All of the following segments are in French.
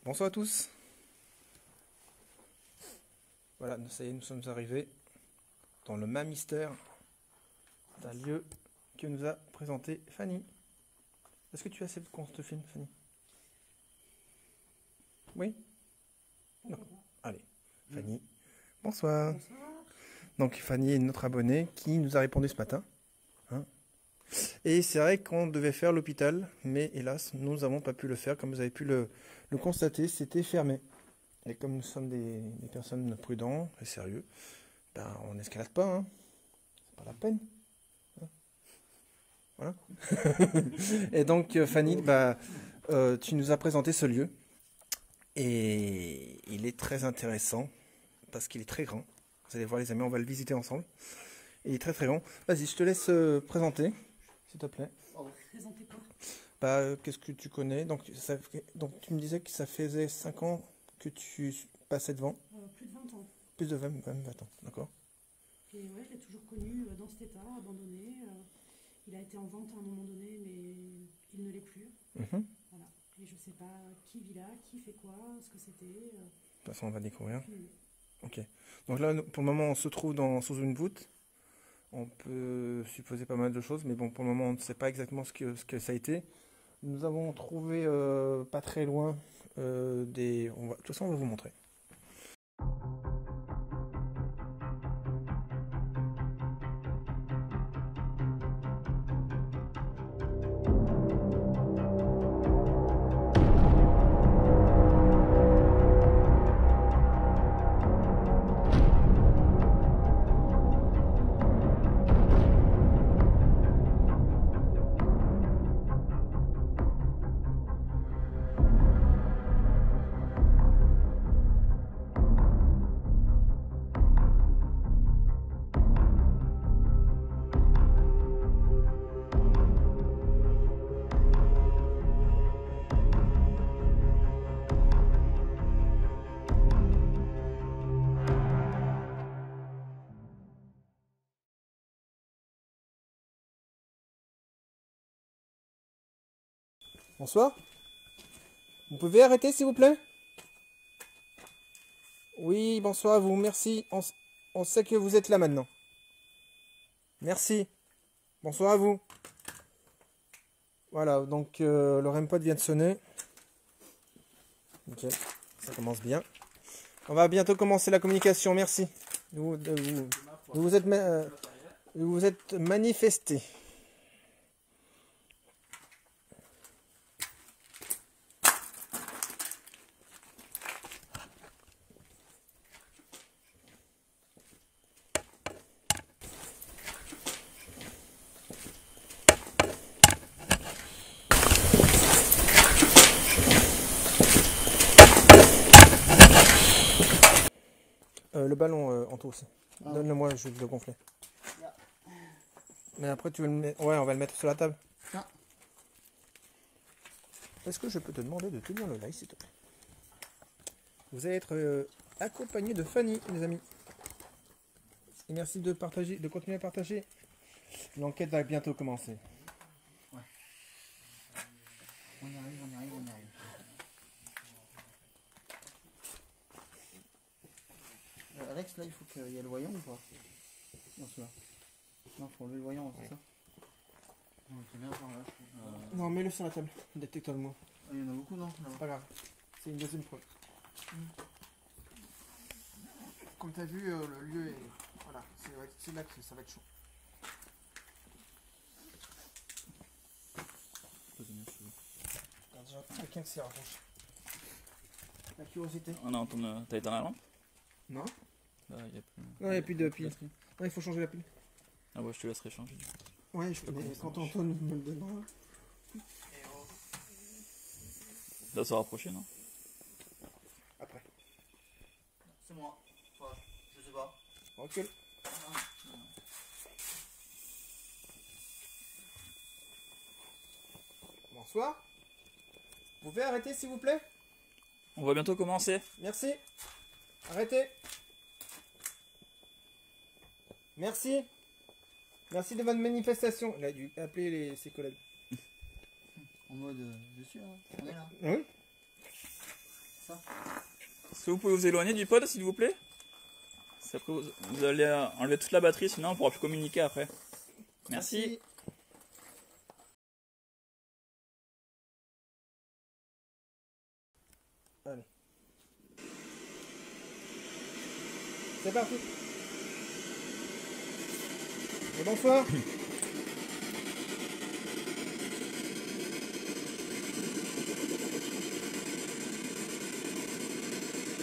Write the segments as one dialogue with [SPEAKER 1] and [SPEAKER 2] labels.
[SPEAKER 1] Bonsoir à tous. Voilà, ça y est, nous sommes arrivés dans le Mamystère, un lieu que nous a présenté Fanny. Est-ce que tu as assez qu'on te filme, Fanny? Oui? Non. Allez, Fanny. Bonsoir.
[SPEAKER 2] Bonsoir.
[SPEAKER 1] Donc Fanny est notre abonnée qui nous a répondu ce matin. Hein. Et c'est vrai qu'on devait faire l'hôpital, mais hélas, nous n'avons pas pu le faire. Comme vous avez pu le constater, c'était fermé. Et comme nous sommes des personnes prudentes et sérieux, ben, on n'escalade pas. Hein. C'est pas la peine. Hein. Voilà. Et donc Fanny, bah, tu nous as présenté ce lieu. Et il est très intéressant parce qu'il est très grand. Vous allez voir les amis, on va le visiter ensemble. Il est très très grand. Vas-y, je te laisse présenter, s'il te plaît.
[SPEAKER 2] Présentez quoi?
[SPEAKER 1] Bah, qu'est-ce que tu connais? Donc tu me disais que ça faisait 5 ans que tu passais devant.
[SPEAKER 2] Plus de 20 ans.
[SPEAKER 1] Plus de 20 ans, d'accord.
[SPEAKER 2] Et ouais, je l'ai toujours connu dans cet état, abandonné. Il a été en vente à un moment donné, mais il ne l'est plus.
[SPEAKER 1] Mhm.
[SPEAKER 2] Voilà. Et je sais pas qui vit là, qui fait quoi, ce que c'était.
[SPEAKER 1] De toute façon, on va découvrir.
[SPEAKER 2] Aucune idée.
[SPEAKER 1] Ok. Donc là, pour le moment, on se trouve sous une voûte. On peut supposer pas mal de choses, mais bon, pour le moment, on ne sait pas exactement ce que ça a été. Nous avons trouvé pas très loin des... De toute façon, on va vous montrer. Bonsoir. Vous pouvez arrêter, s'il vous plaît? Oui, bonsoir à vous, merci. On sait que vous êtes là maintenant. Merci. Bonsoir à vous. Voilà, donc le REM-pod vient de sonner. Ok, ça commence bien. On va bientôt commencer la communication, merci. Vous vous êtes manifesté. Le ballon en tout aussi. Donne-le-moi, je vais le gonfler. Mais après, tu veux le mettre... Ouais, on va le mettre sur la table.
[SPEAKER 2] Ah.
[SPEAKER 1] Est-ce que je peux te demander de tenir le live, s'il te plaît? Vous allez être accompagné de Fanny, les amis. Et merci de partager, de continuer à partager. L'enquête va bientôt commencer.
[SPEAKER 3] Ouais. On y arrive, on y arrive, on y arrive. Alex, là, il faut qu'il y ait le voyant ou pas? Non, celui-là. Non, il faut enlever le voyant, c'est ça? Non, c'est bien par là, je trouve.
[SPEAKER 1] Non, mets-le sur la table. Détecte-le-moi.
[SPEAKER 3] Il y en a beaucoup, non?
[SPEAKER 1] C'est pas grave. C'est une deuxième fois. Comme tu as vu, le lieu est... Voilà, c'est là que ça va être chaud. Alors, déjà, quelqu'un qui s'est rapproché. La curiosité.
[SPEAKER 4] Oh non, t'as éteint la lampe?
[SPEAKER 1] Non.
[SPEAKER 4] Bah, y a plus.
[SPEAKER 1] Non, il n'y a plus de pile. Non, il faut changer la pile.
[SPEAKER 4] Ah ouais, je te laisserai changer.
[SPEAKER 1] Ouais, mais quand Antoine me le donnera.
[SPEAKER 4] Là, ça rapprocher, non?
[SPEAKER 1] Après.
[SPEAKER 3] C'est moi. Enfin, je sais pas.
[SPEAKER 1] Recule. Bonsoir. Vous pouvez arrêter, s'il vous plaît?
[SPEAKER 4] On va bientôt commencer.
[SPEAKER 1] Merci. Arrêtez. Merci. Merci de votre manifestation. Il a dû appeler ses collègues.
[SPEAKER 3] En mode dessus, hein. On est là.
[SPEAKER 1] Oui.
[SPEAKER 3] ça.
[SPEAKER 4] Est-ce que vous pouvez vous éloigner du pod, s'il vous plaît? Après, vous allez enlever toute la batterie, sinon on pourra plus communiquer après. Merci.
[SPEAKER 1] Allez. C'est parti. Et bonsoir.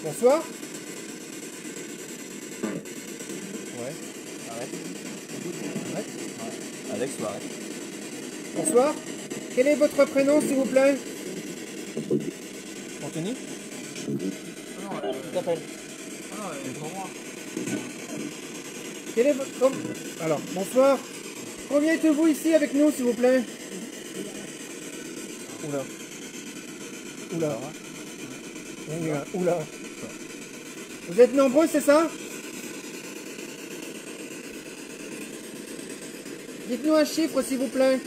[SPEAKER 1] Bonsoir. Ouais.
[SPEAKER 4] Arrête.
[SPEAKER 1] Arrête.
[SPEAKER 4] Ouais. Alex, ou arrête.
[SPEAKER 1] Bonsoir. Quel est votre prénom, s'il vous plaît? Anthony.
[SPEAKER 3] Ah non,
[SPEAKER 1] Je t'appelle.
[SPEAKER 3] ah non, elle est pour moi.
[SPEAKER 1] Quel est votre... Alors, bonsoir. Combien êtes-vous ici avec nous, s'il vous plaît? Oula. Oula. Oula. Oula. Vous êtes nombreux, c'est ça? Dites-nous un chiffre, s'il vous plaît.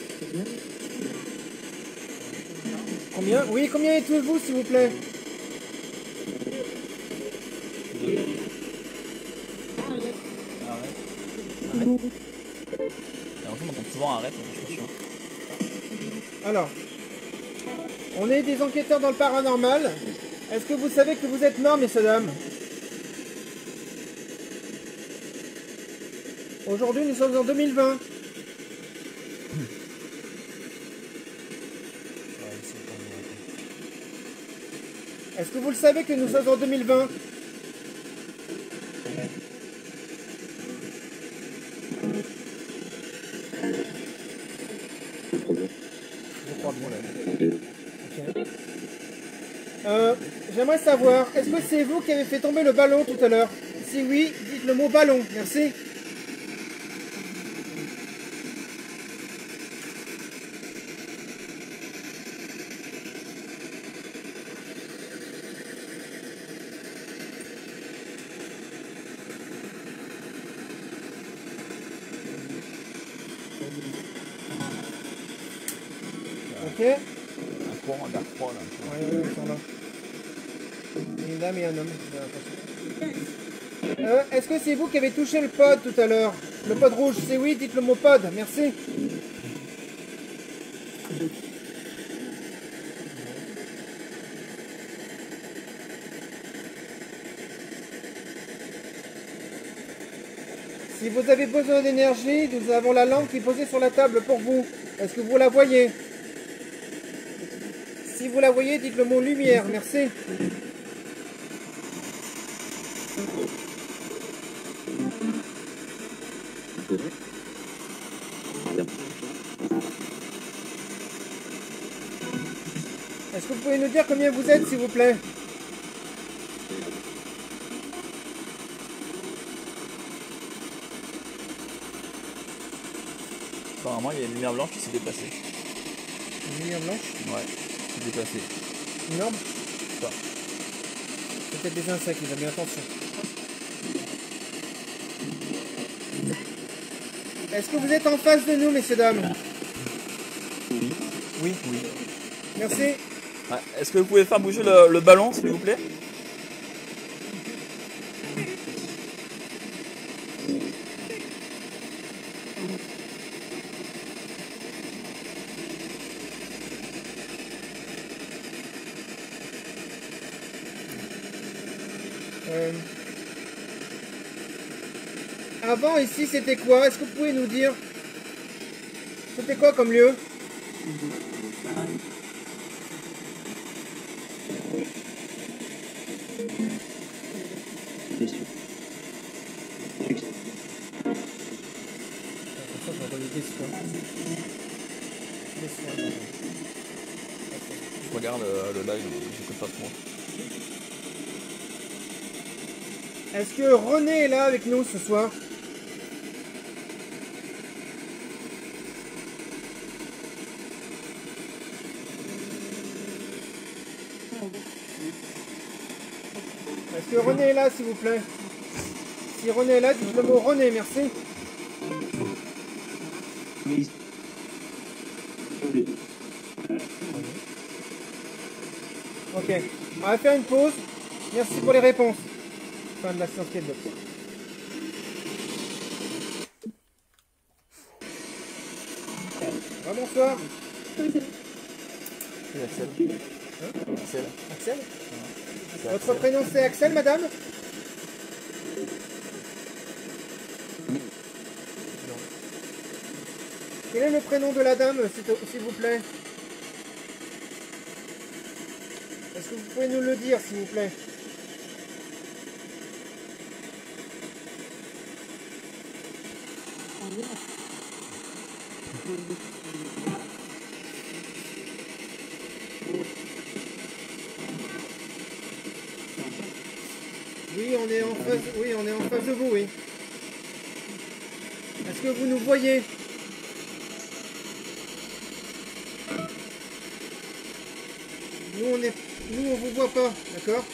[SPEAKER 1] Combien? Oui, combien êtes-vous, s'il vous plaît?
[SPEAKER 4] Arrête. Arrête. Et en fait, on entend souvent arrête, je suis chiant.
[SPEAKER 1] Alors, on est des enquêteurs dans le paranormal. Est-ce que vous savez que vous êtes morts, messieurs, dames? Aujourd'hui, nous sommes en 2020. Est-ce que vous le savez que nous sommes en 2020? Je crois bien là. Ok. J'aimerais savoir, est-ce que c'est vous qui avez fait tomber le ballon tout à l'heure? Si oui, dites le mot ballon, merci. Ok.
[SPEAKER 4] Un courant d'air froid là.
[SPEAKER 1] Oui, ils sont là. Une dame et un homme. Est-ce que c'est vous qui avez touché le pod tout à l'heure? Le pod rouge, c'est oui, dites le mot pod, merci. Si vous avez besoin d'énergie, nous avons la lampe qui est posée sur la table pour vous. Est-ce que vous la voyez? Si vous la voyez, dites le mot lumière, merci. Est-ce que vous pouvez nous dire combien vous êtes, s'il vous plaît?
[SPEAKER 4] Apparemment, il y a une lumière blanche qui s'est déplacée.
[SPEAKER 1] Une lumière blanche?
[SPEAKER 4] Ouais, qui s'est déplacée.
[SPEAKER 1] Une orbe?
[SPEAKER 4] Pas.
[SPEAKER 1] C'est peut-être des insectes, ils ont bien attention. Est-ce que vous êtes en face de nous, messieurs, dames?
[SPEAKER 4] Oui. Oui.
[SPEAKER 1] Merci.
[SPEAKER 4] Ouais. Est-ce que vous pouvez faire bouger le ballon, s'il vous plaît?
[SPEAKER 1] Avant, ici, c'était quoi? Est-ce que vous pouvez nous dire? C'était quoi comme lieu?
[SPEAKER 4] Je regarde le live, j'écoute pas trop.
[SPEAKER 1] Est-ce que René est là avec nous ce soir? Est-ce que René est là, s'il vous plaît? Si René est là, dites le mot René, merci. Ok. On va faire une pause. Merci pour les réponses. Fin de la séance Catbox. Bonsoir.
[SPEAKER 4] C'est Axel. Axel.
[SPEAKER 1] Axel.
[SPEAKER 4] C'est
[SPEAKER 1] Votre
[SPEAKER 4] Axel.
[SPEAKER 1] prénom c'est Axel, madame? Quel est le prénom de la dame, s'il vous plaît? Est-ce que vous pouvez nous le dire, s'il vous plaît? Oui, on est en face, oui, on est en face de vous, oui. Est-ce que vous nous voyez? Nous on vous voit pas, d'accord?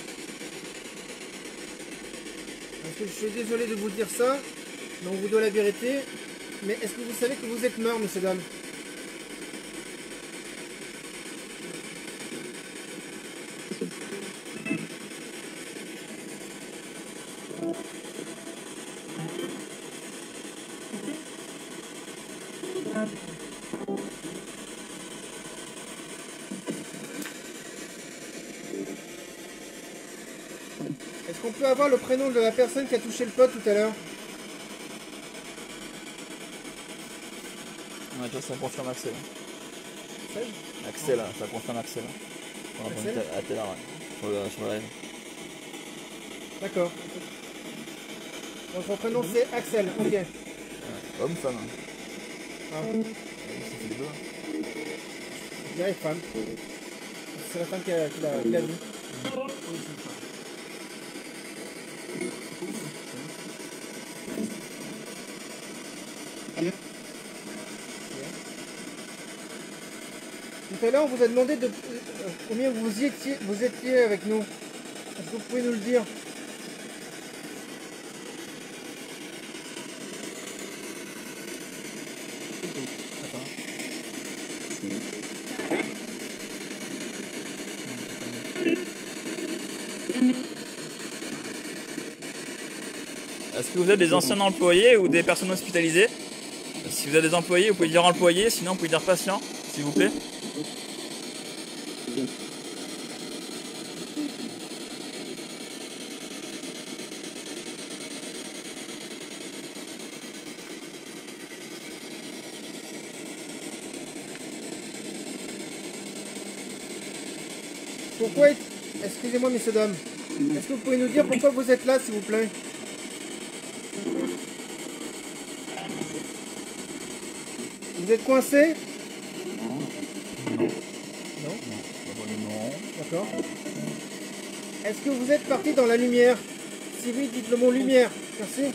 [SPEAKER 1] Parce que je suis désolé de vous dire ça, mais on vous doit la vérité. Mais est-ce que vous savez que vous êtes mort, monsieur dame? Est-ce qu'on peut avoir le prénom de la personne qui a touché le pot tout à l'heure?
[SPEAKER 4] Ouais, ça confirme Axel.
[SPEAKER 1] Axel.
[SPEAKER 4] Axel, ça confirme Axel. On a
[SPEAKER 1] Axel
[SPEAKER 4] entendu à tout à l'heure, sur le live.
[SPEAKER 1] D'accord. Donc son prénom c'est Axel, ok.
[SPEAKER 4] Homme, femme.
[SPEAKER 1] Ah,
[SPEAKER 4] Ça fait les deux.
[SPEAKER 1] je dirais femme. C'est la femme qui l'a vu. Tout à l'heure, on vous a demandé de combien vous étiez avec nous. Est-ce que vous pouvez nous le dire?
[SPEAKER 4] Est-ce que vous êtes des anciens employés ou des personnes hospitalisées? Si vous êtes des employés, vous pouvez dire employé, sinon vous pouvez dire patient, s'il vous plaît.
[SPEAKER 1] Pourquoi excusez-moi, messieurs dames. Est-ce que vous pouvez nous dire pourquoi vous êtes là, s'il vous plaît? Vous êtes coincé? Non.
[SPEAKER 4] Non.
[SPEAKER 1] D'accord. Est-ce que vous êtes parti dans la lumière? Si oui, dites le mot lumière. Merci.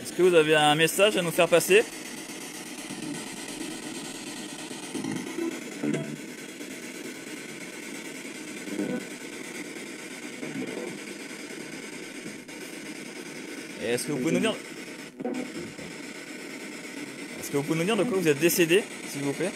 [SPEAKER 4] Est-ce que vous avez un message à nous faire passer? Et est-ce que vous pouvez nous dire... Est-ce que vous pouvez nous dire de quoi vous êtes décédé, s'il vous plaît?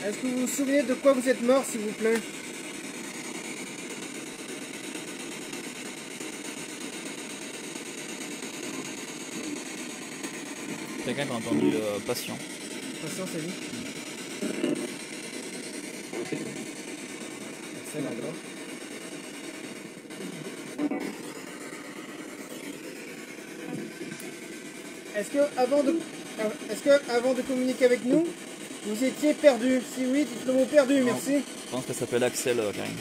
[SPEAKER 1] Est-ce que vous vous souvenez de quoi vous êtes mort, s'il vous plaît?
[SPEAKER 4] Quelqu'un qui a entendu patient.
[SPEAKER 1] Patient, c'est lui. C'est d'accord. Est-ce que avant de communiquer avec nous, vous étiez perdu? Si oui, dites le mot perdu,
[SPEAKER 4] Non.
[SPEAKER 1] merci.
[SPEAKER 4] Je pense qu'elle s'appelle Axel, Karine.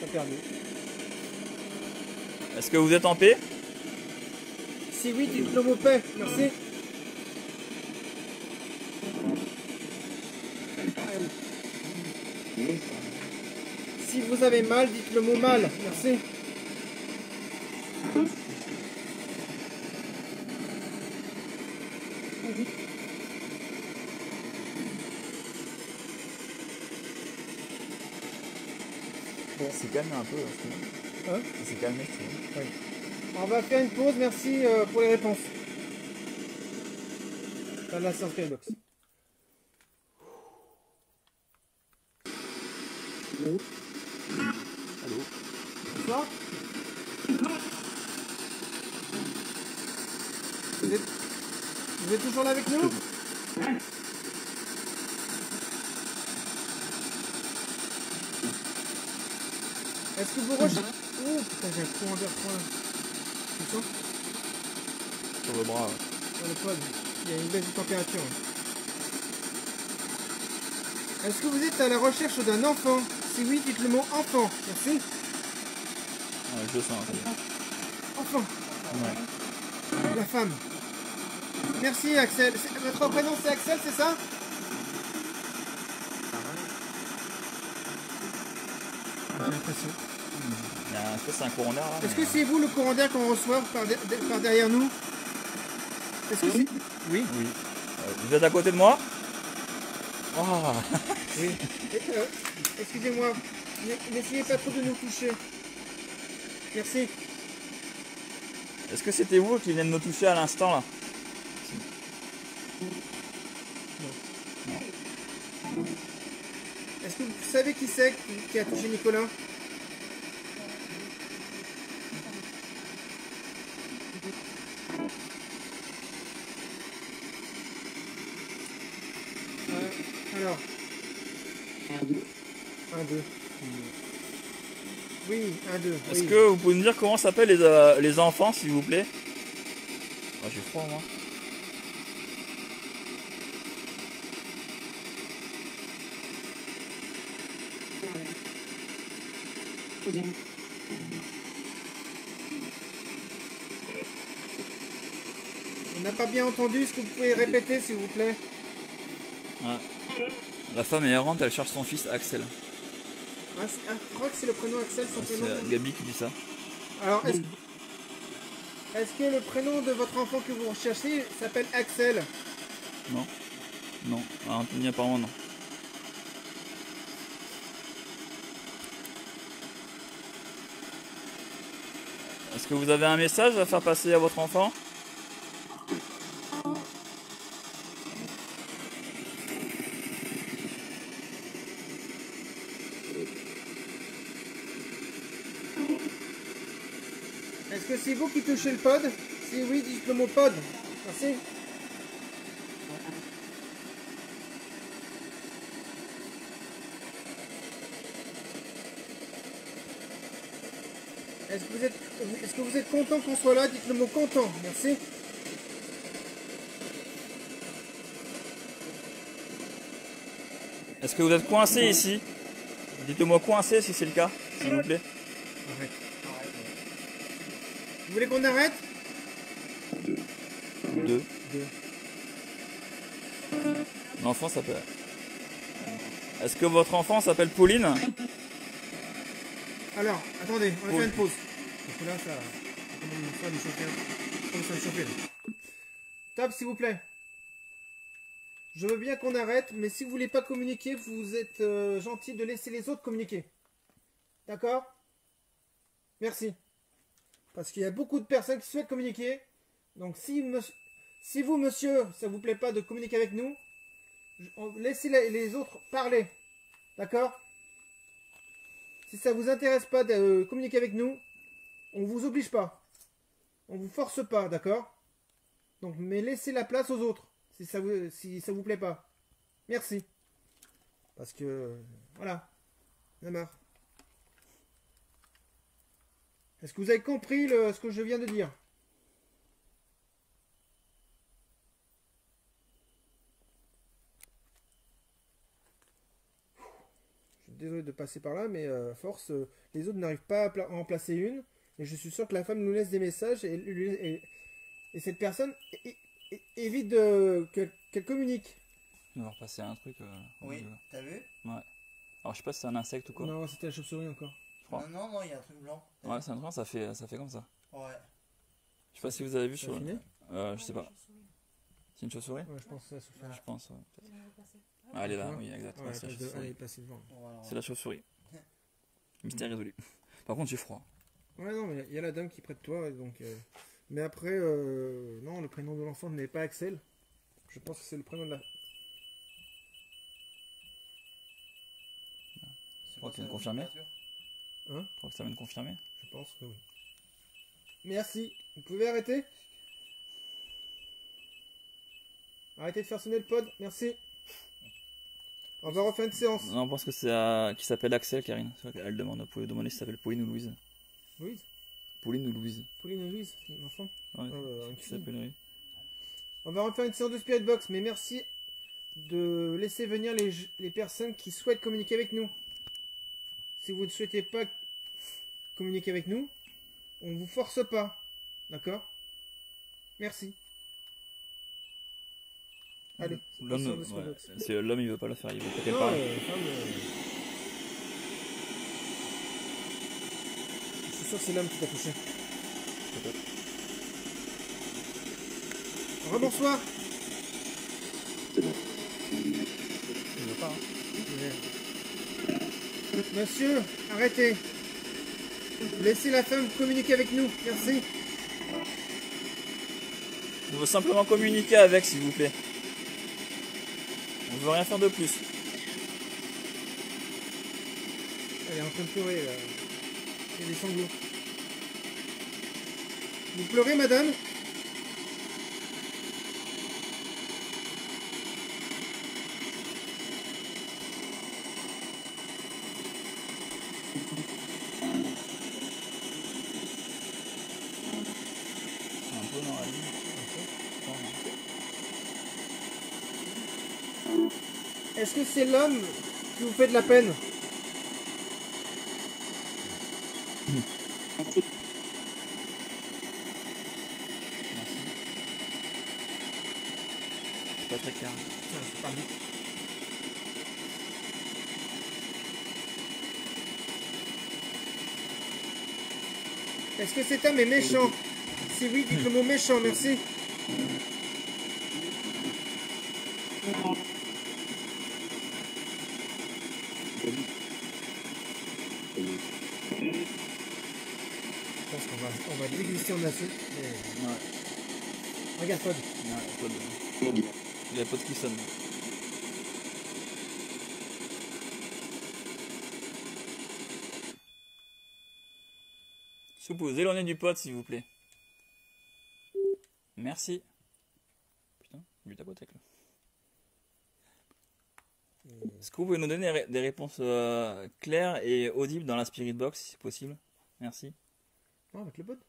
[SPEAKER 1] Pas perdu.
[SPEAKER 4] Est-ce que vous êtes en paix?
[SPEAKER 1] Si oui, dites le mot paix, merci. si vous avez mal, dites le mot mal. Merci.
[SPEAKER 4] Bon, c'est calmé un peu.
[SPEAKER 1] Hein?
[SPEAKER 4] C'est calmé, je trouve.
[SPEAKER 1] On va faire une pause, merci pour les réponses. Dans la séance Skybox.
[SPEAKER 4] Allô?
[SPEAKER 1] Bonsoir. Vous êtes toujours là avec nous? Est-ce que vous recherchez... Oh putain, j'ai un courant d'air froid là. Tu sens?
[SPEAKER 4] Sur le bras, ouais.
[SPEAKER 1] Sur le pod, il y a une baisse de température. Est-ce que vous êtes à la recherche d'un enfant? Si oui, dites le mot enfant. Merci.
[SPEAKER 4] Ouais, je le sens.
[SPEAKER 1] Enfant.
[SPEAKER 4] Ouais.
[SPEAKER 1] La femme. Merci Axel. Votre prénom c'est Axel, c'est ça? J'ai l'impression.
[SPEAKER 4] Est-ce que c'est un courant d'air là?
[SPEAKER 1] Est-ce que c'est vous le courant d'air qu'on reçoit par derrière nous? Est-ce que c'est... Oui.
[SPEAKER 4] Oui. Vous êtes à côté de moi? Oh.
[SPEAKER 1] Oui. Excusez-moi. N'essayez pas trop de nous toucher. Merci.
[SPEAKER 4] Est-ce que c'était vous qui venez de me toucher à l'instant là?
[SPEAKER 1] Est-ce que vous savez qui c'est qui a touché Nicolas? Alors. 1, 2. Oui, 1, 2.
[SPEAKER 4] Est-ce
[SPEAKER 1] oui.
[SPEAKER 4] que vous pouvez me dire comment s'appellent les enfants, s'il vous plaît? Oh, j'ai froid, moi.
[SPEAKER 1] On n'a pas bien entendu. Est-ce que vous pouvez répéter, s'il vous plaît?
[SPEAKER 4] Ouais. La femme est errante, elle cherche son fils Axel.
[SPEAKER 1] Je crois que c'est le prénom Axel, son prénom.
[SPEAKER 4] C'est Gabi qui dit ça.
[SPEAKER 1] Alors, est-ce que le prénom de votre enfant que vous recherchez s'appelle Axel?
[SPEAKER 4] Non. Non. Ah, Anthony apparemment non. Est-ce que vous avez un message à faire passer à votre enfant?
[SPEAKER 1] Est-ce que c'est vous qui touchez le pod? Si oui, dites le mot pod. Merci. Est-ce que vous êtes content qu'on soit là? Dites le mot content. Merci.
[SPEAKER 4] Est-ce que vous êtes coincé ici? Dites-moi coincé si c'est le cas, s'il vous plaît.
[SPEAKER 1] Arrête. Vous voulez qu'on arrête?
[SPEAKER 4] 2. L'enfant s'appelle... Est-ce que votre enfant s'appelle Pauline?
[SPEAKER 1] Alors, attendez, on va faire une pause. Parce que là, ça commence à me chauffer. Top, s'il vous plaît. Je veux bien qu'on arrête, mais si vous voulez pas communiquer, vous êtes gentil de laisser les autres communiquer. D'accord? Merci. Parce qu'il y a beaucoup de personnes qui souhaitent communiquer. Donc si vous, monsieur, ça vous plaît pas de communiquer avec nous, laissez les autres parler. D'accord? Si ça vous intéresse pas de communiquer avec nous, on vous oblige pas. On vous force pas, d'accord? Donc, mais laissez la place aux autres, si ça vous plaît pas. Merci. Parce que, voilà, j'en ai marre. Est-ce que vous avez compris ce que je viens de dire? Je suis désolé de passer par là, mais à force, les autres n'arrivent pas à en placer une. Et je suis sûr que la femme nous laisse des messages et cette personne évite qu'elle communique.
[SPEAKER 4] On va repasser un truc.
[SPEAKER 3] Oui, t'as vu?
[SPEAKER 4] Ouais. Alors je sais pas si c'est un insecte ou quoi.
[SPEAKER 1] Non, c'était la chauve-souris encore.
[SPEAKER 4] crois.
[SPEAKER 3] Non, non, il y a un truc blanc.
[SPEAKER 4] Ouais, c'est un truc, ça fait comme ça.
[SPEAKER 3] Ouais.
[SPEAKER 4] Je sais pas si vous avez vu
[SPEAKER 1] Ça
[SPEAKER 4] sur.
[SPEAKER 1] a fini
[SPEAKER 4] Je sais pas. C'est une chauve-souris?
[SPEAKER 1] Ouais, je pense que c'est la chauve-souris.
[SPEAKER 4] Je pense, ouais, peut-être.
[SPEAKER 2] Elle est passée.
[SPEAKER 4] Ah, elle est là,
[SPEAKER 1] Ouais.
[SPEAKER 4] oui, exact.
[SPEAKER 1] Ouais,
[SPEAKER 4] Ouais, c'est la
[SPEAKER 1] elle est
[SPEAKER 4] chauve-souris.
[SPEAKER 1] passée devant.
[SPEAKER 3] Voilà.
[SPEAKER 4] C'est la chauve-souris. Mystère résolu. Par contre, j'ai froid.
[SPEAKER 1] Ouais, non, mais il y a la dame qui prête toi, donc. Mais après, non, le prénom de l'enfant n'est pas Axel. Je pense que c'est le prénom de la.
[SPEAKER 3] C'est
[SPEAKER 4] crois
[SPEAKER 3] quoi,
[SPEAKER 4] qu'il y a une
[SPEAKER 3] ça,
[SPEAKER 4] confirmée.
[SPEAKER 3] température
[SPEAKER 4] Je crois que ça vient de confirmer.
[SPEAKER 1] Je pense que oui. Merci. Vous pouvez arrêter? Arrêtez de faire sonner le pod. Merci. On va refaire une séance.
[SPEAKER 4] Non, on pense que c'est qui s'appelle Axel, Karine. C'est vrai qu'elle demande. Vous pouvez demander si ça s'appelle Pauline ou Louise.
[SPEAKER 1] Louise?
[SPEAKER 4] Pauline ou Louise.
[SPEAKER 1] Pauline et Louise, l'enfant.
[SPEAKER 4] Ouais,
[SPEAKER 1] Une
[SPEAKER 4] qui
[SPEAKER 1] fille.
[SPEAKER 4] s'appelle, oui.
[SPEAKER 1] On va refaire une séance de Spirit Box, mais merci de laisser venir les personnes qui souhaitent communiquer avec nous. Si vous ne souhaitez pas communiquer avec nous, on ne vous force pas. D'accord? Merci. Allez, c'est une séance de Spirit Box.
[SPEAKER 4] L'homme, il veut pas le faire. Il veut pas qu'elle
[SPEAKER 1] Non,
[SPEAKER 4] parle.
[SPEAKER 1] c'est sûr que c'est l'homme qui t'a touché.
[SPEAKER 4] Peut-être.
[SPEAKER 1] Rebonsoir.
[SPEAKER 4] Il veut pas. Hein.
[SPEAKER 1] Monsieur, arrêtez. Laissez la femme communiquer avec nous. Merci.
[SPEAKER 4] On veut simplement communiquer avec, s'il vous plaît. On veut rien faire de plus.
[SPEAKER 1] Elle est en train de pleurer. Il y a des sanglots. Vous pleurez, madame?
[SPEAKER 4] C'est un peu dans la ligne.
[SPEAKER 1] Est-ce que c'est l'homme qui vous fait de la peine?
[SPEAKER 4] C'est pas très clair.
[SPEAKER 1] C'est pas bon. Est-ce que cet homme est méchant? Si oui, dites le mot méchant, merci. Je pense qu'on va déglutir en acier.
[SPEAKER 4] Ouais.
[SPEAKER 1] Regarde, Pod.
[SPEAKER 4] Il y a pas de qui sonne. Si vous pouvez vous éloigner du pod, s'il vous plaît. Merci. Putain, du tapotek là. Est-ce que vous pouvez nous donner des réponses claires et audibles dans la Spirit Box, si c'est possible? Merci.
[SPEAKER 1] Non, avec le Pod.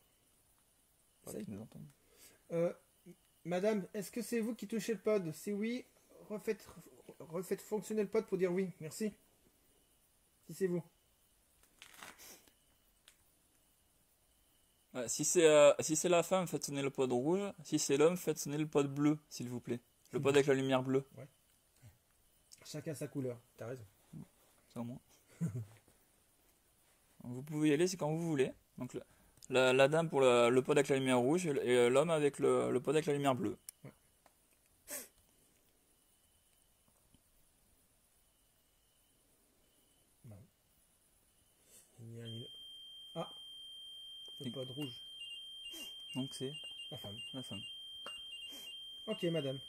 [SPEAKER 4] Pas qu'ils nous entendent.
[SPEAKER 1] Madame, est-ce que c'est vous qui touchez le pod? Si oui, refaites fonctionner le pod pour dire oui. Merci. Si c'est vous.
[SPEAKER 4] Ouais, si c'est la femme, faites sonner le pod rouge. Si c'est l'homme, faites sonner le pod bleu, s'il vous plaît. Le pod avec la lumière bleue.
[SPEAKER 1] Chacun sa couleur. T'as raison.
[SPEAKER 4] Ça au moins. Vous pouvez y aller, c'est quand vous voulez. Donc la dame pour le pod avec la lumière rouge et l'homme avec le pod avec la lumière bleue.
[SPEAKER 1] Ouais. Bon. Il y a une- Ah, le pod rouge.
[SPEAKER 4] Donc c'est
[SPEAKER 1] La femme.
[SPEAKER 4] la femme.
[SPEAKER 1] Ok, madame.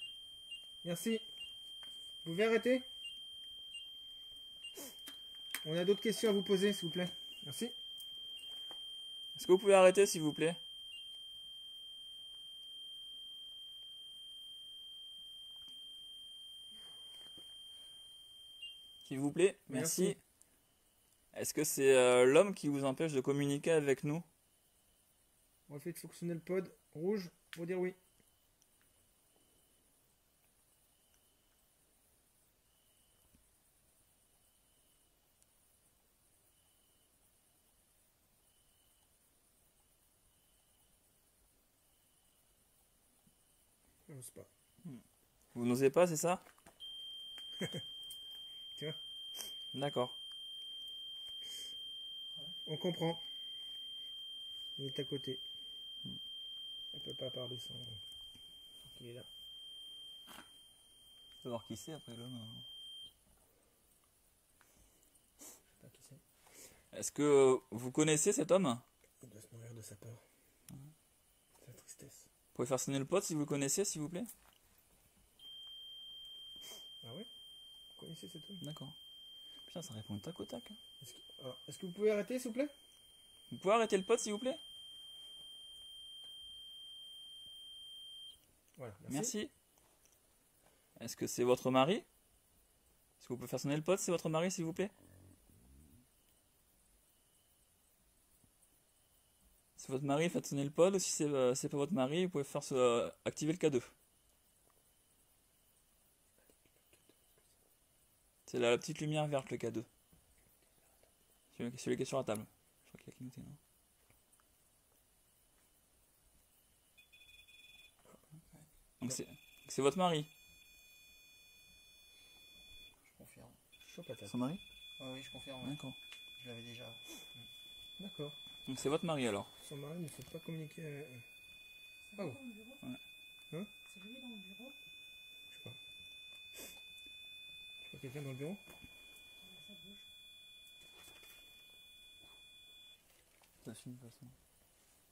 [SPEAKER 1] Merci. Vous pouvez arrêter? On a d'autres questions à vous poser, s'il vous plaît. Merci.
[SPEAKER 4] Est-ce que vous pouvez arrêter, s'il vous plaît? S'il vous plaît, merci.
[SPEAKER 1] Merci.
[SPEAKER 4] Est-ce que c'est l'homme qui vous empêche de communiquer avec nous?
[SPEAKER 1] On va faire fonctionner le pod rouge pour dire oui. Je n'ose pas.
[SPEAKER 4] Vous n'osez pas, c'est ça? D'accord.
[SPEAKER 1] On comprend. Il est à côté. On peut pas parler sans. Faut qu'il est là.
[SPEAKER 4] Faut voir qui c'est après l'homme.
[SPEAKER 1] Je sais pas qui c'est.
[SPEAKER 4] Est-ce que vous connaissez cet homme?
[SPEAKER 1] Il doit se nourrir de sa peur. Sa tristesse.
[SPEAKER 4] Vous pouvez faire sonner le pote si vous le connaissez, s'il vous plaît?
[SPEAKER 1] Ah ouais? Vous connaissez cet homme?
[SPEAKER 4] D'accord. Putain, ça répond tac au tac. Hein.
[SPEAKER 1] Est-ce que vous pouvez arrêter, s'il vous plaît?
[SPEAKER 4] Vous pouvez arrêter le pote, s'il vous plaît?
[SPEAKER 1] Voilà,
[SPEAKER 4] Merci. Est-ce que c'est votre mari? Est-ce que vous pouvez faire sonner le pote, c'est votre mari, s'il vous plaît? C'est votre mari, faites sonner le pod. Ou si c'est pas votre mari, vous pouvez faire activer le K2. C'est la petite lumière verte, le K2. Celui qui est sur la table. Je crois qu'il a clignoté, non? Donc c'est votre mari.
[SPEAKER 3] Je confirme.
[SPEAKER 1] Chaud patate.
[SPEAKER 4] Son mari?
[SPEAKER 3] Oui, je confirme.
[SPEAKER 4] D'accord.
[SPEAKER 3] Je l'avais déjà.
[SPEAKER 1] D'accord.
[SPEAKER 4] Donc c'est votre mari alors.
[SPEAKER 1] Son mari ne souhaite pas communiquer.
[SPEAKER 2] C'est
[SPEAKER 1] Oh.
[SPEAKER 2] lui dans le bureau.
[SPEAKER 1] Hein?
[SPEAKER 2] C'est lui dans le bureau.
[SPEAKER 1] Je sais pas. Tu vois quelqu'un dans le bureau?
[SPEAKER 2] Ça bouge.
[SPEAKER 4] Ça suit de toute façon.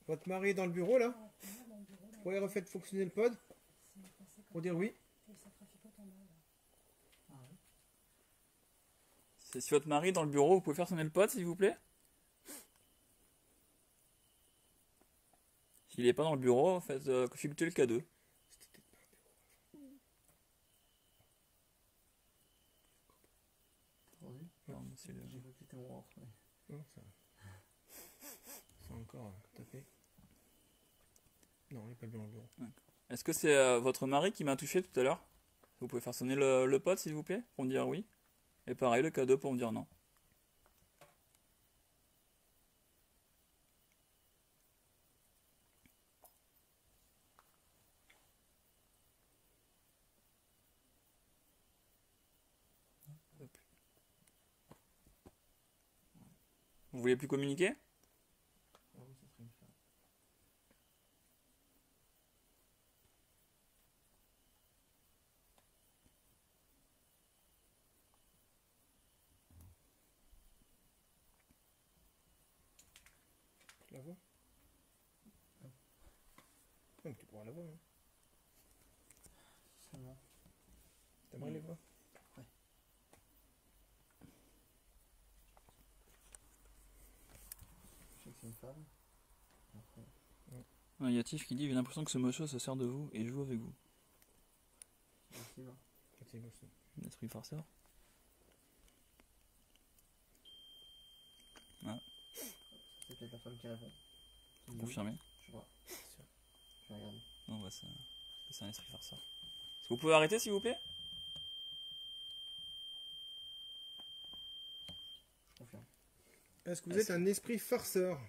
[SPEAKER 1] Votre mari est dans le bureau là?
[SPEAKER 2] Ah, il y en a dans le bureau, là.
[SPEAKER 1] Vous pouvez refaire fonctionner le pod
[SPEAKER 2] C'est passé comme
[SPEAKER 1] pour dire oui?
[SPEAKER 2] Et ça traficote en bas, là.
[SPEAKER 3] Ah ouais.
[SPEAKER 4] C'est si votre mari est dans le bureau, vous pouvez faire sonner le pod s'il vous plaît. S'il n'est pas dans le bureau, faites configurer le K2.
[SPEAKER 3] Entendu?
[SPEAKER 4] Non, c'est le-
[SPEAKER 3] J'ai cru que c'était mon ventre. Ouais.
[SPEAKER 1] Non, ça. C'est encore tapé. Non, il n'est pas bien dans le bureau.
[SPEAKER 4] Est-ce que c'est votre mari qui m'a touché tout à l'heure? Vous pouvez faire sonner le pod s'il vous plaît pour me dire oui. Et pareil le K2 pour me dire non. Vous voulez plus communiquer?
[SPEAKER 3] Ah oui, ça serait une femme.
[SPEAKER 1] Tu la vois? Non, tu pourras la voir. Hein.
[SPEAKER 3] Seulement.
[SPEAKER 1] T'aimerais les voir?
[SPEAKER 3] Je sais que c'est une femme. Après,
[SPEAKER 4] Il y a Tiff qui dit j'ai l'impression que ce monsieur se sert de vous et joue avec vous.
[SPEAKER 3] c'est possible. Hein.
[SPEAKER 1] C'est bon, ça.
[SPEAKER 4] Un esprit farceur.
[SPEAKER 3] C'est peut-être la femme qui répond. Qui dit
[SPEAKER 4] Confirmé.
[SPEAKER 3] oui. Je vois. Je vais regarder.
[SPEAKER 4] Non, bah c'est un esprit farceur. Est-ce que vous pouvez arrêter s'il vous plaît?
[SPEAKER 3] Je confirme.
[SPEAKER 1] Est-ce que vous êtes un esprit farceur?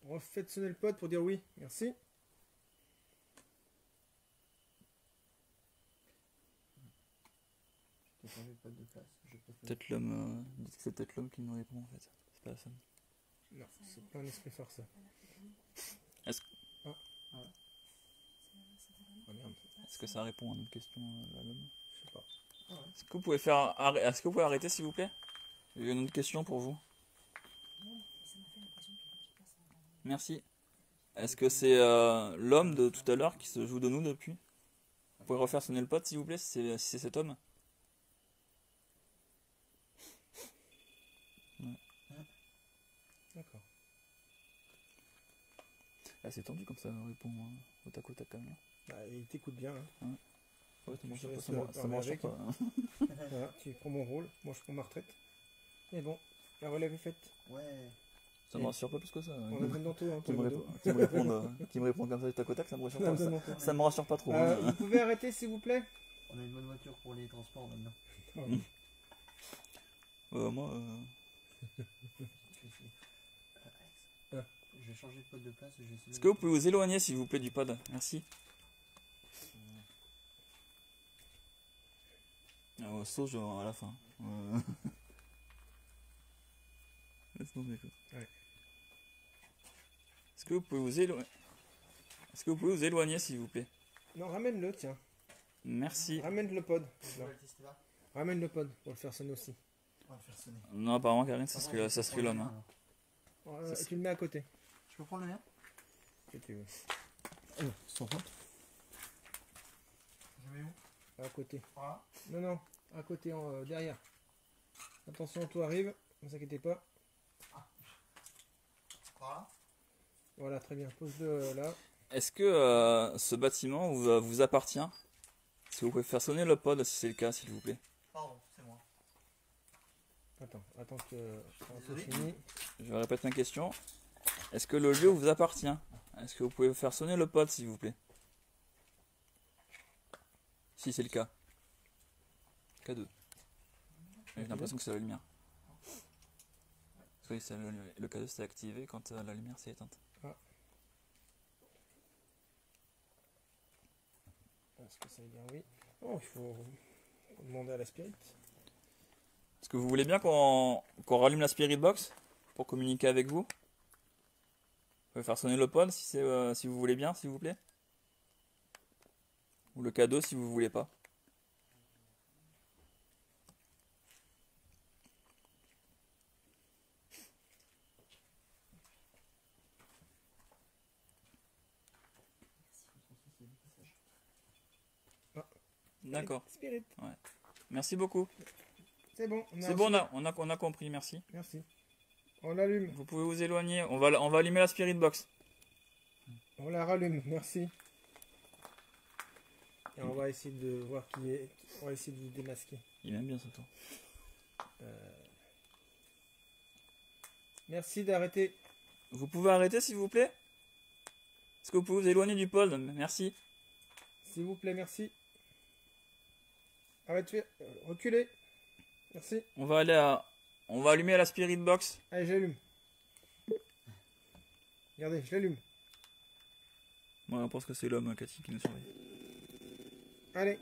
[SPEAKER 1] Refaites sonner le pod pour dire oui. Merci.
[SPEAKER 3] J'ai changé de pote de place. Je peux
[SPEAKER 4] Peut-être l'homme. Dites que c'est peut-être l'homme qui nous répond en fait. C'est pas la femme.
[SPEAKER 1] Non, c'est pas un esprit farceur. Ah merde,
[SPEAKER 4] Est-ce que ça répond à notre question là, l'homme?
[SPEAKER 1] je sais pas.
[SPEAKER 4] Est-ce que vous pouvez Est-ce que vous pouvez arrêter s'il vous plaît? J'ai une autre question pour vous.
[SPEAKER 2] Non, ça m'a fait l'impression qu'il y a quelqu'un qui passe en
[SPEAKER 4] Merci. Est-ce que c'est l'homme de tout à l'heure qui se joue de nous depuis? Vous pouvez refaire sonner le pote s'il vous plaît si c'est cet homme?
[SPEAKER 1] D'accord.
[SPEAKER 4] Ah, c'est tendu comme ça répond au tac quand même.
[SPEAKER 1] Bah, il t'écoute bien. Hein.
[SPEAKER 4] Ouais, ça me
[SPEAKER 1] Je
[SPEAKER 4] rassure
[SPEAKER 1] laisse
[SPEAKER 4] pas, ça me
[SPEAKER 1] parler
[SPEAKER 4] rassure
[SPEAKER 1] avec.
[SPEAKER 4] pas, hein.
[SPEAKER 1] Voilà, tu prends mon rôle. Moi, je prends ma retraite. Mais bon, la relève est faite.
[SPEAKER 3] Ouais.
[SPEAKER 4] Ça me rassure pas plus que ça.
[SPEAKER 1] On a besoin d'Anto, hein,
[SPEAKER 4] Qui
[SPEAKER 1] pour
[SPEAKER 4] me,
[SPEAKER 1] le dos.
[SPEAKER 4] qui me répondent comme ça du tac au tac, ça me rassure
[SPEAKER 1] On a
[SPEAKER 4] pas.
[SPEAKER 1] besoin d'Anto.
[SPEAKER 4] Ça me rassure pas trop. hein.
[SPEAKER 1] Vous pouvez arrêter, s'il vous plaît?
[SPEAKER 3] On a une bonne voiture pour les transports maintenant.
[SPEAKER 4] Moi,
[SPEAKER 3] Je vais essayer. Alex. Je vais changer de pote de place. Je vais essayer
[SPEAKER 4] est-ce que vous pouvez vous éloigner s'il vous plaît du pod? Merci. Sauge à la fin. vous écoute.
[SPEAKER 1] Ouais.
[SPEAKER 4] Est-ce que vous pouvez vous éloigner? Est-ce que vous pouvez vous éloigner, s'il vous plaît?
[SPEAKER 1] Non, ramène-le, tiens.
[SPEAKER 4] Merci.
[SPEAKER 1] Ramène le pod.
[SPEAKER 3] On va le tester là.
[SPEAKER 1] Ramène le pod pour le faire sonner aussi.
[SPEAKER 3] On va le faire sonner.
[SPEAKER 4] Non, apparemment, Karine, ça serait l'homme. Hein.
[SPEAKER 1] Et tu le mets à côté.
[SPEAKER 3] Je peux prendre le mien?
[SPEAKER 1] Si tu veux.
[SPEAKER 3] Sans faute. Je mets où?
[SPEAKER 1] À côté.
[SPEAKER 3] Voilà.
[SPEAKER 1] Non, non, à côté, derrière. Attention, tout arrive, ne vous inquiétez pas.
[SPEAKER 3] Voilà.
[SPEAKER 1] Voilà, très bien. Pose-le là.
[SPEAKER 4] Est-ce que ce bâtiment vous appartient? Est-ce que vous pouvez faire sonner le pod si c'est le cas, s'il vous plaît?
[SPEAKER 3] Pardon, c'est moi.
[SPEAKER 1] Attends que c'est fini.
[SPEAKER 4] Je répète ma question. Est-ce que le lieu vous appartient? Est-ce que vous pouvez faire sonner le pod, s'il vous plaît? Si c'est le cas. K2. J'ai l'impression que c'est la lumière. Oui, le K2 s'est activé quand la lumière s'est éteinte.
[SPEAKER 1] Est-ce que ça veut dire oui? Oh, il faut demander à la spirit.
[SPEAKER 4] Est-ce que vous voulez bien qu'on rallume la Spirit Box pour communiquer avec vous? Vous pouvez faire sonner le pod si vous voulez bien, s'il vous plaît. Ou le cadeau si vous voulez pas. D'accord.
[SPEAKER 1] Spirit.
[SPEAKER 4] Ouais. Merci beaucoup.
[SPEAKER 1] C'est bon.
[SPEAKER 4] C'est bon, on a compris, merci.
[SPEAKER 1] Merci. On l'allume.
[SPEAKER 4] Vous pouvez vous éloigner. On va allumer la Spirit Box.
[SPEAKER 1] On la rallume. Merci. Et on va essayer de voir qui est. On va essayer de vous démasquer.
[SPEAKER 4] Il aime bien ce tour.
[SPEAKER 1] Merci d'arrêter.
[SPEAKER 4] Vous pouvez arrêter, s'il vous plaît? Est-ce que vous pouvez vous éloigner du pod? Merci.
[SPEAKER 1] S'il vous plaît, merci. Arrêtez. Reculez. Merci.
[SPEAKER 4] On va allumer la Spirit Box.
[SPEAKER 1] Allez, j'allume. Regardez, je l'allume.
[SPEAKER 4] Moi, on pense que c'est l'homme, Cathy, qui nous surveille.
[SPEAKER 1] Allez.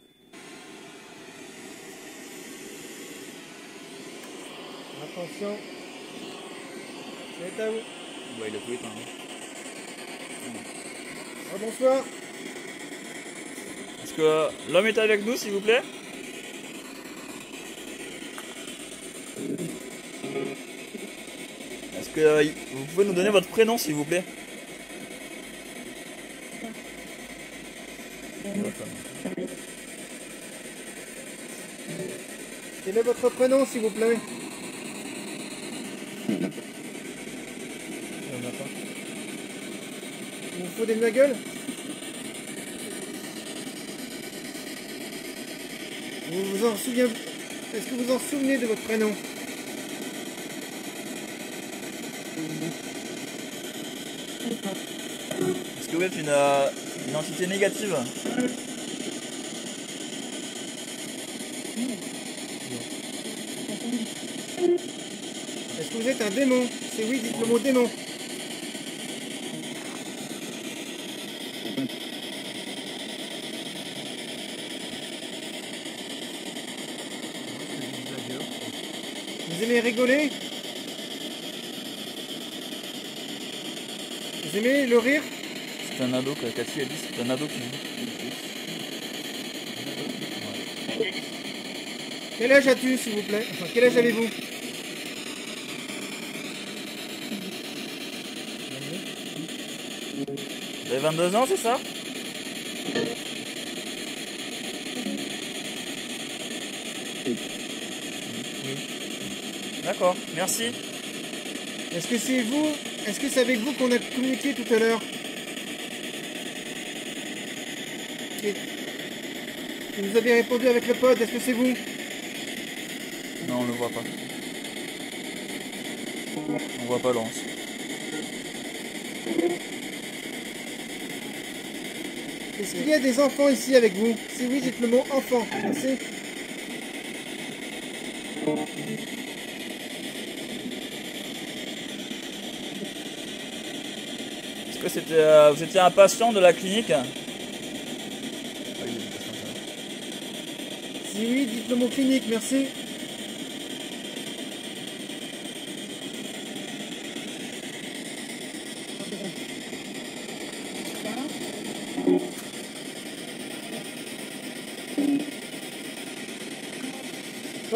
[SPEAKER 1] Attention. C'est à vous.
[SPEAKER 4] Ouais, il a tout éteint.
[SPEAKER 1] Oh, bonsoir.
[SPEAKER 4] Est-ce que l'homme est avec nous, s'il vous plaît? Est-ce que vous pouvez nous donner votre prénom, s'il vous plaît?
[SPEAKER 1] Quel est votre prénom, s'il vous plaît? Il n'y en a pas. Il vous faut de ma gueule? Vous vous en souvenez? Est-ce que vous vous en souvenez de votre prénom?
[SPEAKER 4] Est-ce que vous êtes une entité négative?
[SPEAKER 1] Est-ce que vous êtes un démon? C'est oui, dites le mot démon. Vous aimez rigoler? Vous aimez le rire?
[SPEAKER 4] C'est un ado, Cathy a dit, c'est un ado qui dit.
[SPEAKER 1] Quel âge as-tu, s'il vous plaît? Enfin, quel âge avez-vous?
[SPEAKER 4] Vous avez 22 ans, c'est ça? D'accord, merci.
[SPEAKER 1] Est-ce que c'est vous? Est-ce que c'est avec vous qu'on a communiqué tout à l'heure? Vous nous avez répondu avec le pod, est-ce que c'est vous?
[SPEAKER 4] Non, on le voit pas. On voit pas Lance.
[SPEAKER 1] Est-ce qu'il y a des enfants ici avec vous? Si oui, dites le mot enfant. Merci.
[SPEAKER 4] Est-ce que c'était, vous étiez un patient de la clinique?
[SPEAKER 1] Si oui, dites le mot clinique, merci.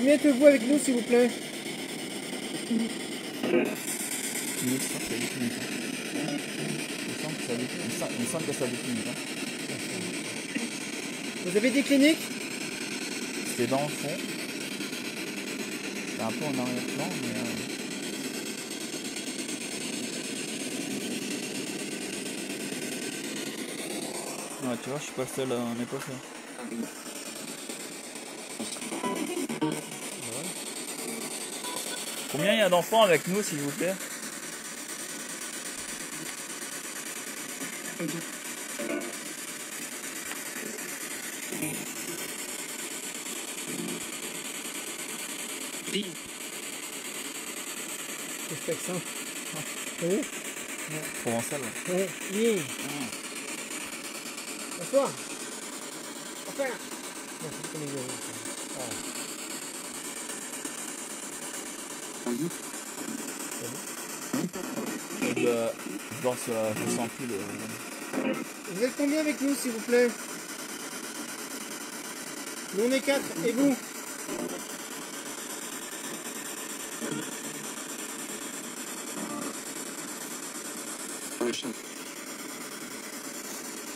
[SPEAKER 1] Combien êtes-vous avec nous, s'il vous plaît?
[SPEAKER 4] Il me semble que ça définit, hein. Il me semble que ça définit, hein.
[SPEAKER 1] Vous avez des cliniques?
[SPEAKER 4] C'est dans le fond. C'est un peu en arrière-plan, mais... Ouais, tu vois, je suis pas seul, on n'est pas seul. Combien il y a d'enfants avec nous, s'il vous plaît?
[SPEAKER 1] Respect ça. Oui.
[SPEAKER 4] Provençal, ouais.
[SPEAKER 1] Oui. Bonsoir. Enfin. Merci pour les yeux.
[SPEAKER 4] Je sens plus le...
[SPEAKER 1] Vous êtes combien avec nous, s'il vous plaît? Nous, on est 4. Et vous?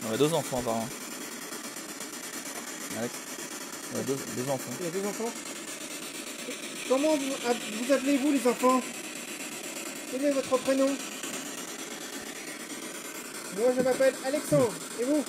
[SPEAKER 4] On a 2 enfants par an. Alex? On a deux enfants.
[SPEAKER 1] Il y a 2 enfants. Comment vous appelez-vous, les enfants? Quel est votre prénom? Moi, je m'appelle Alexandre. Et vous?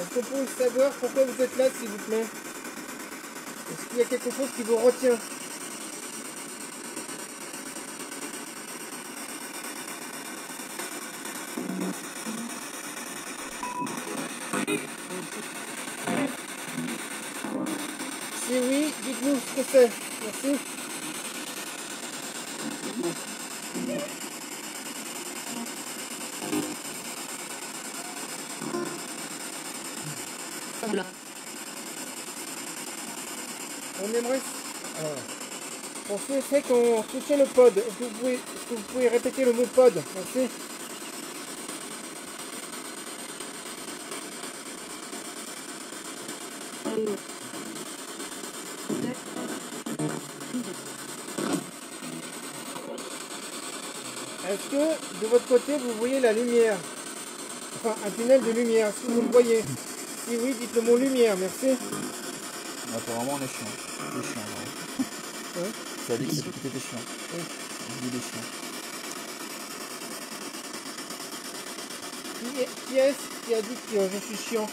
[SPEAKER 1] Est-ce qu'on peut savoir pourquoi vous êtes là, s'il vous plaît? Est-ce qu'il y a quelque chose qui vous retient? Si oui, dites-nous ce que c'est. Merci. On aimerait... On souhaiterait qu'on touchait le pod. Est-ce que vous pouvez répéter le mot pod? Merci. Est-ce que de votre côté vous voyez la lumière? Enfin, un tunnel de lumière, est-ce que vous le voyez? Si oui, dites le mot lumière, merci.
[SPEAKER 4] Apparemment, on est chiant. C'est chiant, là.
[SPEAKER 1] Hein?
[SPEAKER 4] Ça a dit que c'était chiant.
[SPEAKER 1] Oui.
[SPEAKER 4] Il est chiant.
[SPEAKER 1] Qui est-ce qui a dit que je suis chiant?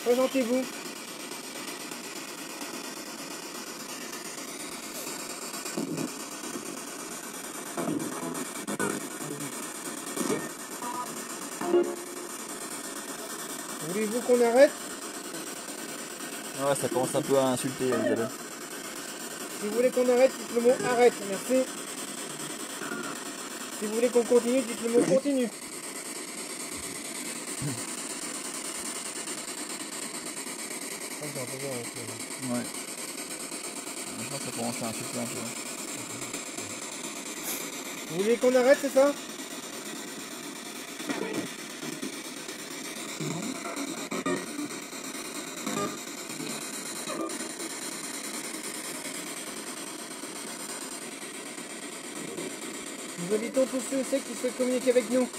[SPEAKER 1] Présentez-vous. Voulez-vous qu'on arrête?
[SPEAKER 4] Ouais, ça commence un peu à insulter, Isabelle.
[SPEAKER 1] Si vous voulez qu'on arrête, dites le mot arrête, merci. Si vous voulez qu'on continue, dites le mot continue.
[SPEAKER 4] Ouais. Maintenant, ça commence à insulter un peu.
[SPEAKER 1] Vous voulez qu'on arrête, c'est ça? Nous invitons tous ceux et celles qui souhaitent communiquer avec nous.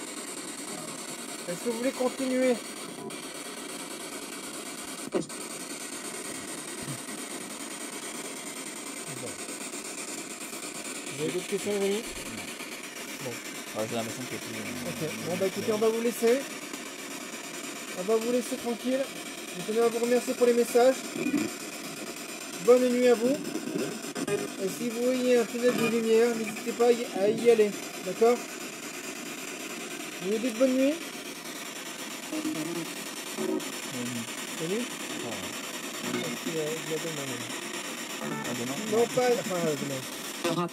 [SPEAKER 1] Est-ce que vous voulez continuer? Vous avez d'autres questions, les amis?
[SPEAKER 4] Ouais, j'ai l'impression que tu...
[SPEAKER 1] Ok, bon bah écoutez, on va vous laisser. On va vous laisser tranquille. Je tenais à vous remercier pour les messages. Bonne nuit à vous. Et si vous voyez un tunnel de lumière, n'hésitez pas à y aller. D'accord? Vous nous dites bonne nuit? Bonne nuit?
[SPEAKER 4] À demain.
[SPEAKER 1] Non, pas... Enfin, demain.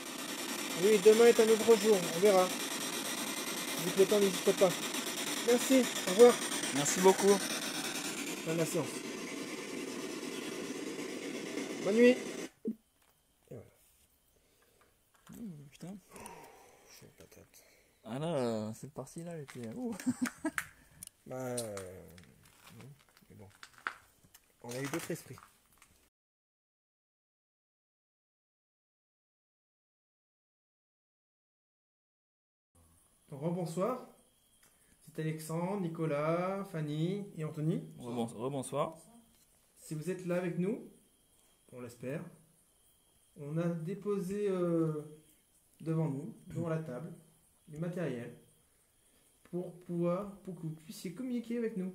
[SPEAKER 1] Oui, demain est un autre jour. On verra. Vu que le temps n'existe pas. Merci, au revoir.
[SPEAKER 4] Merci beaucoup.
[SPEAKER 1] Bonne la séance. Bonne nuit. Et voilà.
[SPEAKER 4] Putain.
[SPEAKER 1] Chaud patate.
[SPEAKER 4] Ah là, cette partie-là, elle était... Ouh.
[SPEAKER 1] Bah, non, mais bon. On a eu d'autres esprits. Donc, rebonsoir. C'est Alexandre, Nicolas, Fanny et Anthony.
[SPEAKER 4] Rebonsoir.
[SPEAKER 1] Si vous êtes là avec nous, on l'espère, on a déposé devant nous, devant la table, du matériel pour que vous puissiez communiquer avec nous.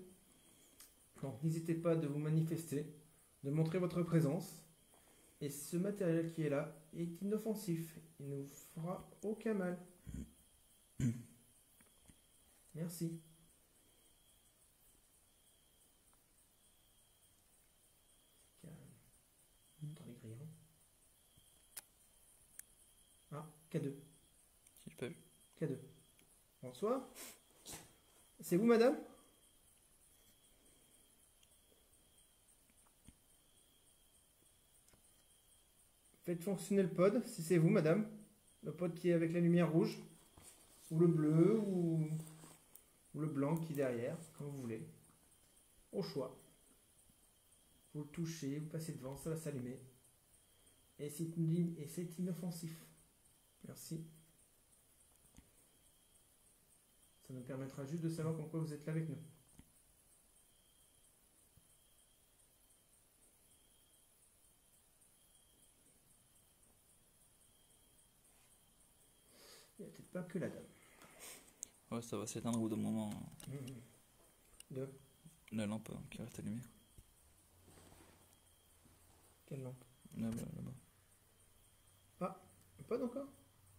[SPEAKER 1] Donc n'hésitez pas de vous manifester, de montrer votre présence. Et ce matériel qui est là est inoffensif. Il ne vous fera aucun mal. Merci. Dans les grillons. Ah, K2.
[SPEAKER 4] Si j'ai pas vu.
[SPEAKER 1] K2. Bonsoir. C'est vous, madame? Faites fonctionner le pod, si c'est vous, madame. Le pod qui est avec la lumière rouge. Ou le bleu, ou le blanc qui est derrière, comme vous voulez. Au choix. Vous le touchez, vous passez devant, ça va s'allumer. Et c'est inoffensif. Merci. Ça nous permettra juste de savoir pourquoi vous êtes là avec nous. Il n'y a peut-être pas que la dame.
[SPEAKER 4] Ouais, ça va s'éteindre au bout d'un moment.
[SPEAKER 1] De
[SPEAKER 4] La lampe qui reste allumée.
[SPEAKER 1] quelle lampe?
[SPEAKER 4] Là-bas, là-bas.
[SPEAKER 1] Ah, pas encore?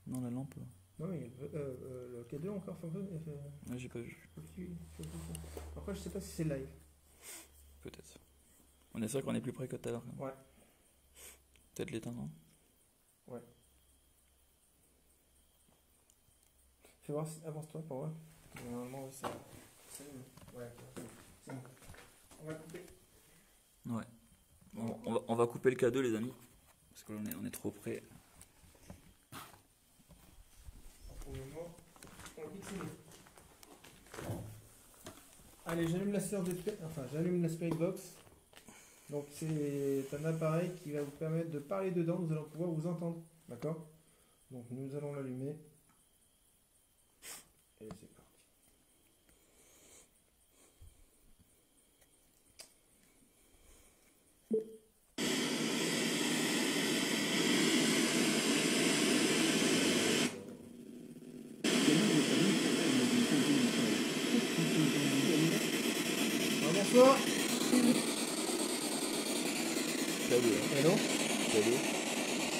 [SPEAKER 4] Non, la lampe.
[SPEAKER 1] Non, mais le K2 encore fonctionne.
[SPEAKER 4] Ouais, j'ai pas vu.
[SPEAKER 1] Après, je sais pas si c'est live.
[SPEAKER 4] Peut-être. On est sûr qu'on est plus près que tout à l'heure. quand même.
[SPEAKER 1] Ouais.
[SPEAKER 4] Peut-être l'éteindre. Hein.
[SPEAKER 1] Ouais. Fais voir si... Avance-toi pour voir. Normalement, oui, ça. Ouais, c'est bon. On va couper.
[SPEAKER 4] Ouais. Bon, on va couper le K2, les amis. Parce que là, on est trop près.
[SPEAKER 1] Pour le moment, on va pixeler. Allez, j'allume la séance de... Enfin, j'allume la Spirit Box. Donc, c'est un appareil qui va vous permettre de parler dedans. Nous allons pouvoir vous entendre. D'accord? Donc, nous allons l'allumer. Et c'est parti. Bonsoir.
[SPEAKER 4] K2.
[SPEAKER 1] Hello.
[SPEAKER 4] K2.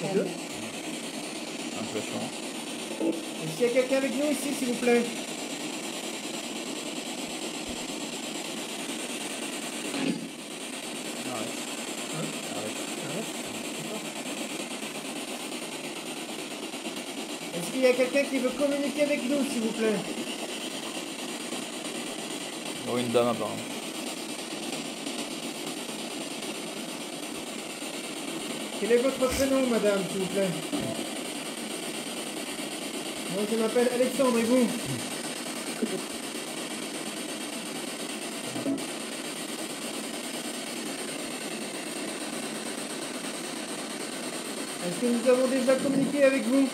[SPEAKER 1] K2.
[SPEAKER 4] Un flashant.
[SPEAKER 1] Est-ce qu'il y a quelqu'un avec nous ici, s'il vous plaît?
[SPEAKER 4] Arrête.
[SPEAKER 1] Hein?
[SPEAKER 4] Arrête.
[SPEAKER 1] Arrête. Est-ce qu'il y a quelqu'un qui veut communiquer avec nous, s'il vous plaît?
[SPEAKER 4] Oh, une dame apparemment.
[SPEAKER 1] Quel est votre prénom, madame, s'il vous plaît? Moi, je m'appelle Alexandre, et vous? Est-ce que nous avons déjà communiqué avec vous?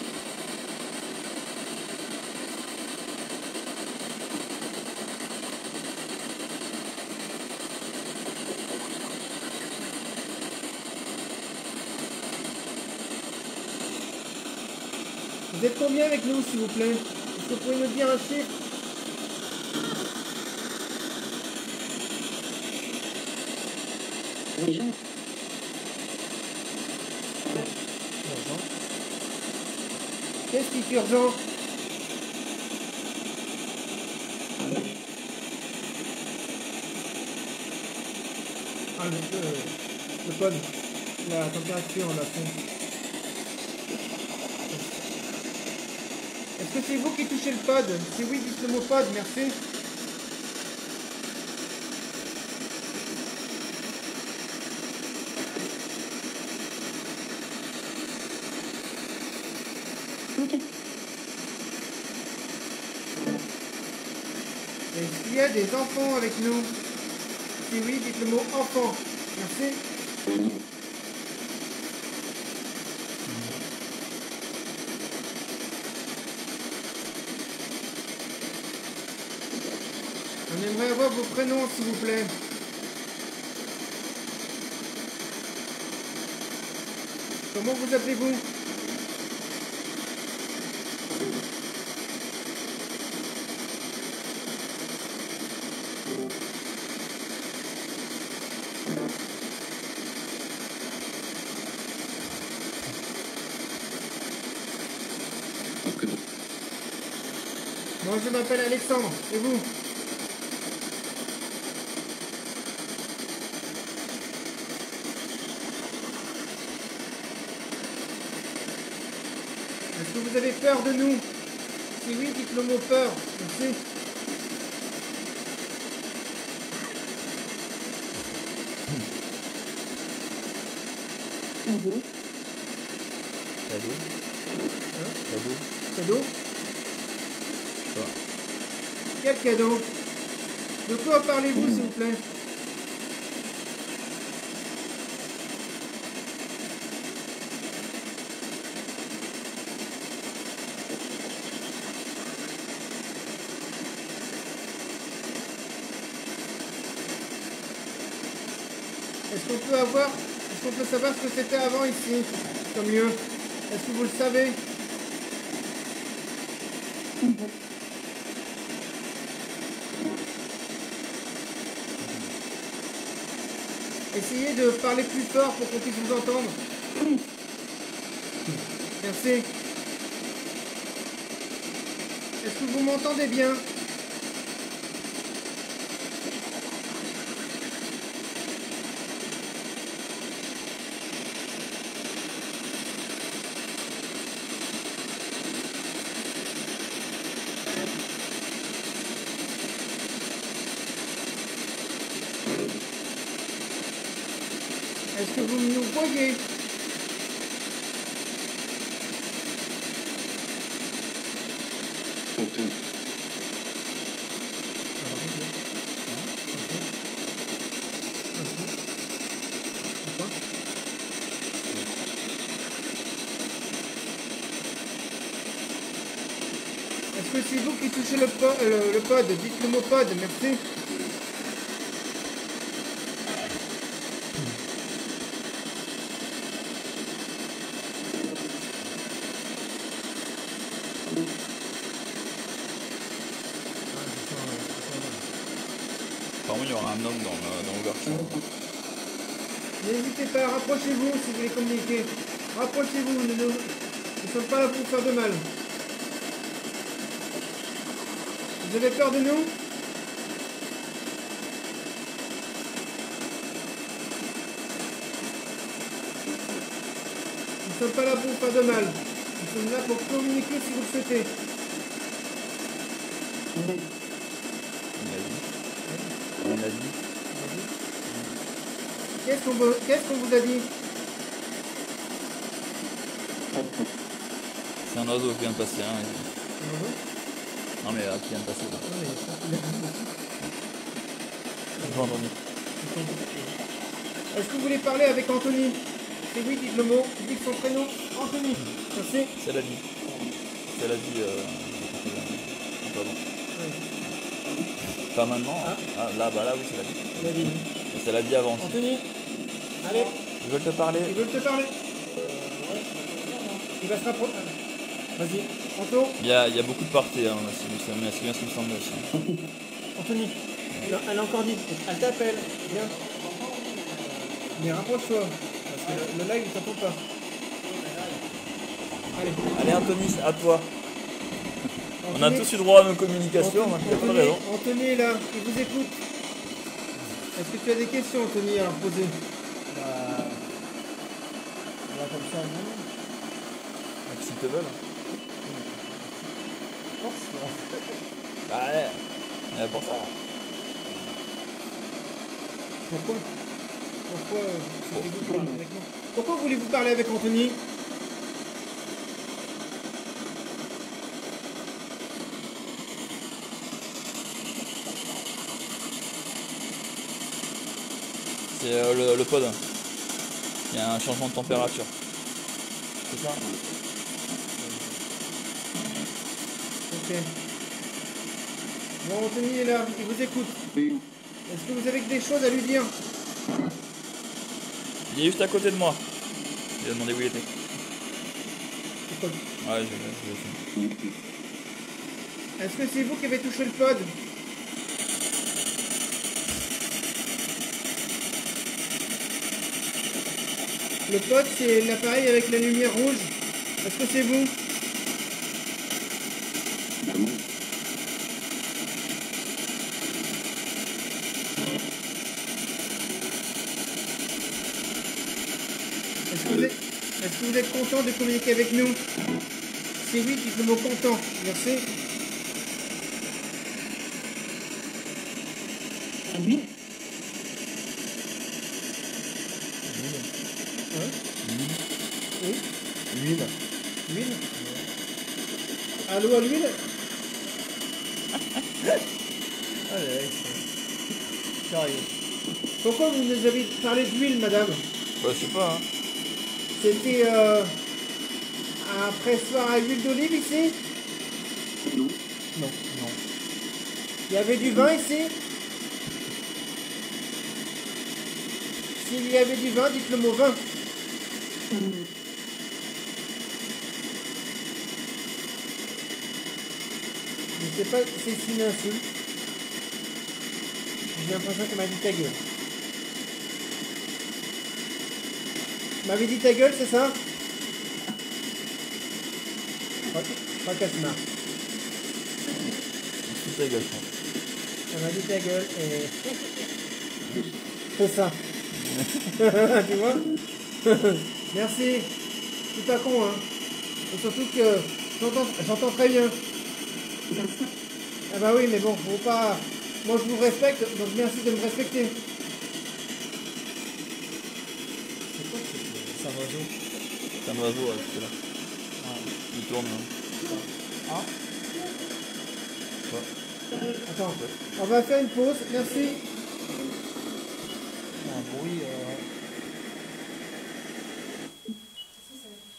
[SPEAKER 1] Vous êtes combien avec nous, s'il vous plaît? Est-ce que vous pouvez me dire un chiffre? Urgent. Qu'est-ce qui est urgent? Ah, le pod. La température, la fond. Est-ce que c'est vous qui touchez le pod? Si oui, dites le mot pod, merci. Est-ce qu'il y a des enfants avec nous? Si oui, dites le mot enfant. Merci. On aimerait avoir vos prénoms, s'il vous plaît. Comment vous appelez-vous? Moi, je m'appelle Alexandre. Et vous? Est-ce que vous avez peur de nous? Si oui, dites le mot peur. Merci.
[SPEAKER 4] Cadeau.
[SPEAKER 1] Hein?
[SPEAKER 4] Cadeau.
[SPEAKER 1] Cadeau?
[SPEAKER 4] Quoi?
[SPEAKER 1] Quel cadeau? De quoi parlez-vous, s'il vous plaît? Est-ce qu'on peut savoir ce que c'était avant ici, comme lieu? Est-ce que vous le savez? Essayez de parler plus fort pour qu'on puisse vous entendre. Merci. Est-ce que vous m'entendez bien? Est-ce que vous nous voyez? Est-ce que c'est vous qui touchez le pod? Dites le mot pod, merci.
[SPEAKER 4] Apparemment, il y aura un homme dans l'ouverture.
[SPEAKER 1] N'hésitez pas, rapprochez-vous si vous voulez communiquer. Rapprochez-vous, nous ne sommes pas là pour vous faire de mal. Vous avez peur de nous? Nous ne sommes pas là pour vous faire de mal. Nous sommes là pour communiquer si vous le souhaitez.
[SPEAKER 4] On a dit.
[SPEAKER 1] Qu'est-ce qu'on vous a dit?
[SPEAKER 4] C'est un oiseau qui vient de passer. Hein, non mais qui vient de passer là. J'ai entendu.
[SPEAKER 1] Est-ce que vous voulez parler avec Anthony? Si oui, dites le mot. Dites son prénom. Anthony. Merci.
[SPEAKER 4] C'est la vie. C'est la vie. Pardon. Pas maintenant.
[SPEAKER 1] Ah.
[SPEAKER 4] Ah, là, bah là, oui, c'est la vie.
[SPEAKER 1] La vie.
[SPEAKER 4] C'est la vie avant. aussi.
[SPEAKER 1] Anthony. Allez.
[SPEAKER 4] Ils veulent te parler.
[SPEAKER 1] Ils veulent te parler. Il va se rapprocher. Vas-y. Anto.
[SPEAKER 4] Il y a beaucoup de parties, hein, mais c'est bien ce qui me semble aussi.
[SPEAKER 1] Anthony. Elle a encore dit. Elle t'appelle. Viens. Mais rapproche-toi. Parce que le live, il t'entend pas. Allez.
[SPEAKER 4] Allez, Anthony, à toi.
[SPEAKER 1] Anthony,
[SPEAKER 4] On a tous eu droit à nos communications, donc il n'y a pas de raison.
[SPEAKER 1] Anthony est là. Il vous écoute. Est-ce que tu as des questions, Anthony, à leur poser?
[SPEAKER 3] Là, comme ça, non.
[SPEAKER 4] S'ils te veulent.
[SPEAKER 3] Force, là.
[SPEAKER 4] Bah ouais, pour ça.
[SPEAKER 1] Pourquoi souhaitez-vous parler avec nous? Pourquoi voulez-vous parler avec Anthony?
[SPEAKER 4] le pod. Il y a un changement de température. C'est ça?
[SPEAKER 1] Ok. Bon, Anthony est là, il vous écoute. Est-ce que vous avez des choses à lui dire?
[SPEAKER 4] Il est juste à côté de moi. Il a demandé où il était.
[SPEAKER 1] Pourquoi?
[SPEAKER 4] Ouais, je vais.
[SPEAKER 1] Est-ce que c'est vous qui avez touché le pod? Le pod, c'est l'appareil avec la lumière rouge. Est-ce que c'est vous? Est-ce que vous êtes content de communiquer avec nous? Si oui, dites le mot content. Merci.
[SPEAKER 3] Oui. Oui.
[SPEAKER 1] L'huile. L'huile? Allô à l'huile?
[SPEAKER 3] Allez, sérieux.
[SPEAKER 1] Pourquoi vous nous avez parlé d'huile, madame?
[SPEAKER 4] Bah, je sais pas, hein.
[SPEAKER 1] C'était un pressoir à huile d'olive ici?
[SPEAKER 3] Non.
[SPEAKER 1] Il y avait du vin ici? S'il y avait du vin, dites le mot vin. Je ne sais pas si c'est une insulte. J'ai l'impression qu'elle m'a dit ta gueule. Tu m'avais dit ta gueule, c'est ça? Je crois qu'elle se marre.
[SPEAKER 4] Fous ta gueule, je pense.
[SPEAKER 1] Elle m'a dit ta gueule et... C'est ça. Tu vois? Merci. C'est pas con, hein. Et surtout que j'entends très bien. Ah bah oui, mais bon, faut pas... Moi je vous respecte, donc merci de me respecter.
[SPEAKER 3] C'est quoi c'est un oiseau?
[SPEAKER 4] C'est un oiseau, ouais, c'est là. Il tourne. Hein.
[SPEAKER 3] Ah.
[SPEAKER 1] Attends, on va faire une pause, merci.
[SPEAKER 3] Il y a un bruit.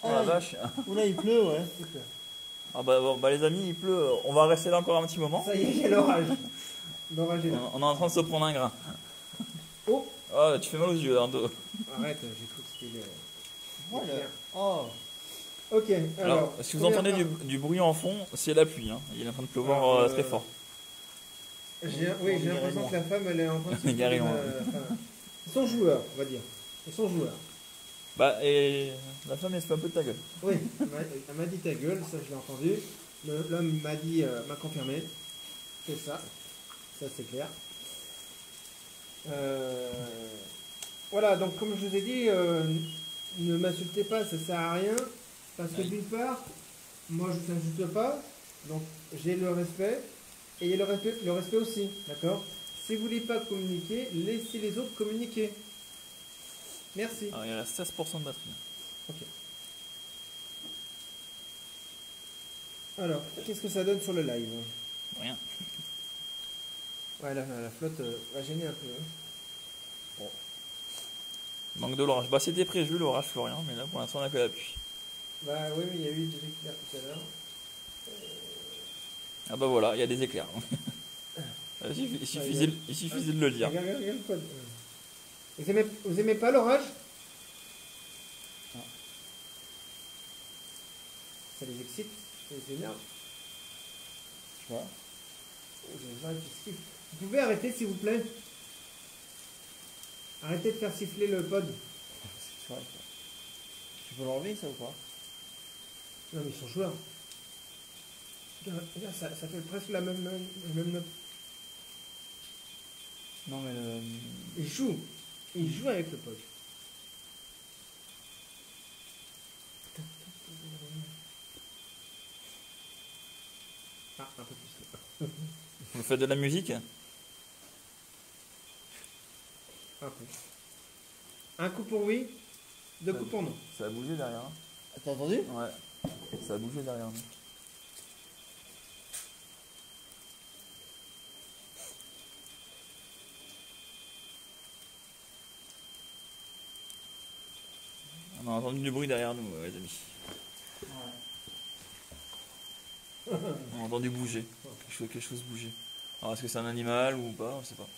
[SPEAKER 4] Oh la vache.
[SPEAKER 3] Oula, il pleut, ouais.
[SPEAKER 4] Ah bah, bon, bah les amis, il pleut. On va rester là encore un petit moment.
[SPEAKER 1] Ça y est, il y a l'orage. L'orage est là.
[SPEAKER 4] On est en train de se prendre un grain.
[SPEAKER 1] Oh,
[SPEAKER 4] Oh, tu fais mal aux yeux, hein.
[SPEAKER 1] arrête, j'ai cru que c'était le...
[SPEAKER 3] Voilà. Oh.
[SPEAKER 1] Ok,
[SPEAKER 4] Alors, si vous
[SPEAKER 1] première
[SPEAKER 4] entendez
[SPEAKER 1] part-
[SPEAKER 4] du bruit en fond, c'est la pluie. Hein. Il est en train de pleuvoir
[SPEAKER 1] Alors,
[SPEAKER 4] très fort.
[SPEAKER 1] Oui, j'ai l'impression que la femme, elle est en train de se
[SPEAKER 4] Garé
[SPEAKER 1] faire,
[SPEAKER 4] loin.
[SPEAKER 1] Ils sont joueurs, on va dire. Ils sont joueurs.
[SPEAKER 4] Bah, et la femme, elle se fait un peu de ta gueule.
[SPEAKER 1] Oui, elle m'a dit ta gueule, ça je l'ai entendu. L'homme m'a dit, m'a confirmé. C'est ça. Ça c'est clair. Voilà, donc comme je vous ai dit, ne m'insultez pas, ça sert à rien. Parce que
[SPEAKER 4] Oui.
[SPEAKER 1] d'une part, moi je ne t'insulte pas, donc j'ai le respect. Et il y a le respect aussi, d'accord? Si vous ne voulez pas communiquer, laissez les autres communiquer. Merci.
[SPEAKER 4] Alors, il reste 16% de batterie.
[SPEAKER 1] Ok. Alors, qu'est-ce que ça donne sur le live?
[SPEAKER 4] Rien.
[SPEAKER 1] Ouais, la flotte va gêner un peu. Hein.
[SPEAKER 4] Manque de l'orage. Bah, c'était prévu l'orage Florian, mais là pour l'instant on a que la pluie.
[SPEAKER 1] Bah oui, mais il y a eu des éclairs tout à l'heure.
[SPEAKER 4] Ah bah voilà, il y a des éclairs. Il suffisait de le dire.
[SPEAKER 1] Regarde le code. Vous aimez pas l'orage?
[SPEAKER 3] Non.
[SPEAKER 1] Ça les excite? Ça les énerve?
[SPEAKER 3] Tu vois.
[SPEAKER 1] Vous pouvez arrêter s'il vous plaît? Arrêtez de faire siffler le pod.
[SPEAKER 3] C'est vrai. Tu peux l'enlever ça ou pas?
[SPEAKER 1] Non mais ils sont joueurs. Regarde, ça fait presque la même note.
[SPEAKER 3] Non mais le...
[SPEAKER 1] Ils jouent. Ils jouent avec le pod. Ah, un peu plus.
[SPEAKER 4] Vous faites de la musique?
[SPEAKER 1] Un peu. Un coup pour oui, deux coups pour non.
[SPEAKER 4] Ça a bougé derrière. Hein.
[SPEAKER 3] T'as entendu?
[SPEAKER 4] Ouais. Ça a bougé derrière nous. On a entendu du bruit derrière nous, les amis. On a entendu bouger. Quelque chose bouger. Alors est-ce que c'est un animal ou pas? On sait pas.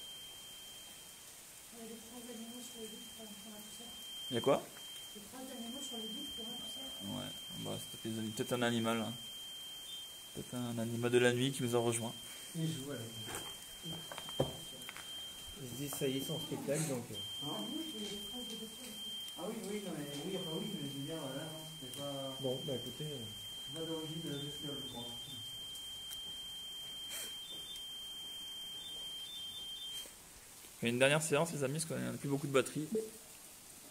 [SPEAKER 2] Il y a des traces d'animaux sur les vitres pour la poussière.
[SPEAKER 4] Il y a quoi?
[SPEAKER 2] Des traces d'animaux sur les vitres pour la poussière.
[SPEAKER 4] Ouais, bah, c'est peut-être un animal. Hein. Peut-être un animal de la nuit qui nous a rejoint.
[SPEAKER 1] Ils jouent avec. Ils se disent ça y est, c'est en spectacle donc.
[SPEAKER 2] Ah oui, il y a des traces de voiture.
[SPEAKER 3] Ah oui, oui, non, mais oui, enfin oui, mais je veux dire, là, non, c'était pas,
[SPEAKER 1] Bon, bah écoutez.
[SPEAKER 3] pas d'origine de bestiole, je crois.
[SPEAKER 4] Il y a une dernière séance, les amis, parce qu'on n'a plus beaucoup de batterie.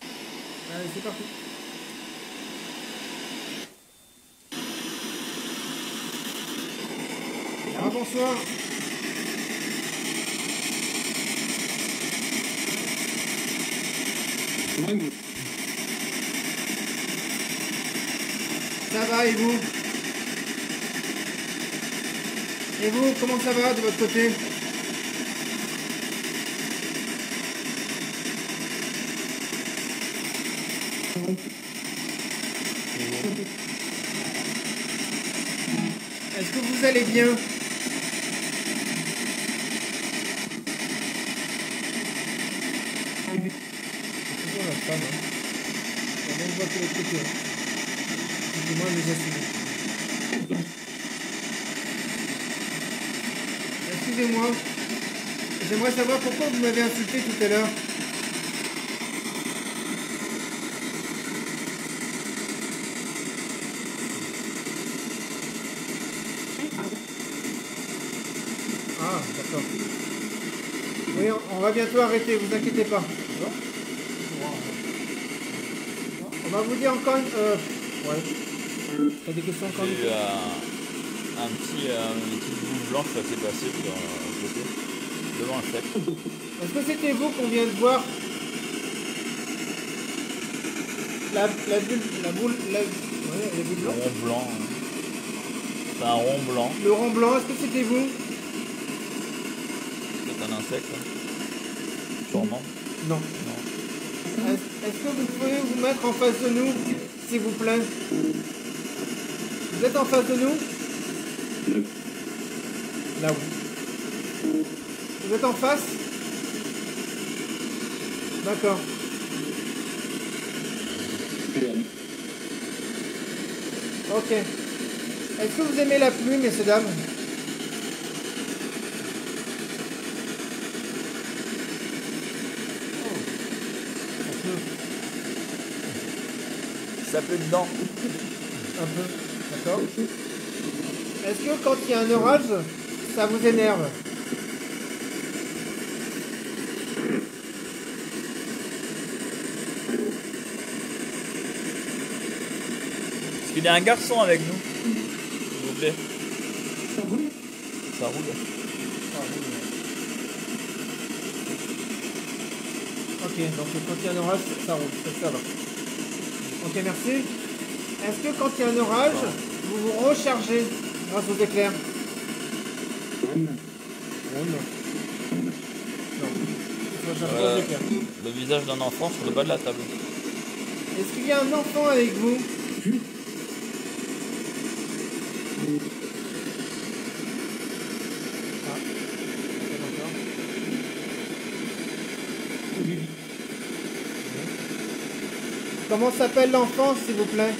[SPEAKER 1] Allez, c'est parti. Ah, bonsoir. Ça va et vous? Et vous, comment ça va de votre côté? Est-ce que vous allez bien? C'est toujours la femme, hein. On voit que l'autre côté. Excusez-moi de les assumer. Excusez-moi. J'aimerais savoir pourquoi vous m'avez insulté tout à l'heure. Ah, d'accord. Oui, on va bientôt arrêter, vous inquiétez pas. On va vous dire encore une... ouais. T'as des questions encore?
[SPEAKER 4] J'ai eu une petite boule blanche qui s'est passée sur le côté, devant un sec.
[SPEAKER 1] Est-ce que c'était vous qu'on vient de voir? La boule, ouais, la boule
[SPEAKER 4] Le
[SPEAKER 1] blanche.
[SPEAKER 4] rond blanc. Hein. C'est un rond blanc.
[SPEAKER 1] Le rond blanc, est-ce que c'était vous?
[SPEAKER 4] C'est un insecte. Hein. Sûrement.
[SPEAKER 1] Non.
[SPEAKER 4] Non.
[SPEAKER 1] Est-ce que vous pouvez vous mettre en face de nous, s'il vous plaît? Vous êtes en face de nous? Là oui. Vous êtes en face? D'accord. Ok. Est-ce que vous aimez la pluie, messieurs, dames?
[SPEAKER 4] Ça peut dedans.
[SPEAKER 1] Un peu, d'accord. Est-ce que quand il y a un orage, ça vous énerve?
[SPEAKER 4] Est-ce qu'il y a un garçon avec nous? S'il vous plaît. Ça roule.
[SPEAKER 1] Ok, donc quand il y a un orage, ça roule, ça va. Ok, merci. Est-ce que quand il y a un orage, vous vous rechargez grâce aux éclairs? Non. Non. Je recharge pas aux éclairs.
[SPEAKER 4] Le visage d'un enfant sur le bas de la table.
[SPEAKER 1] Est-ce qu'il y a un enfant avec vous? Ah. Comment s'appelle l'enfant, s'il vous plaît?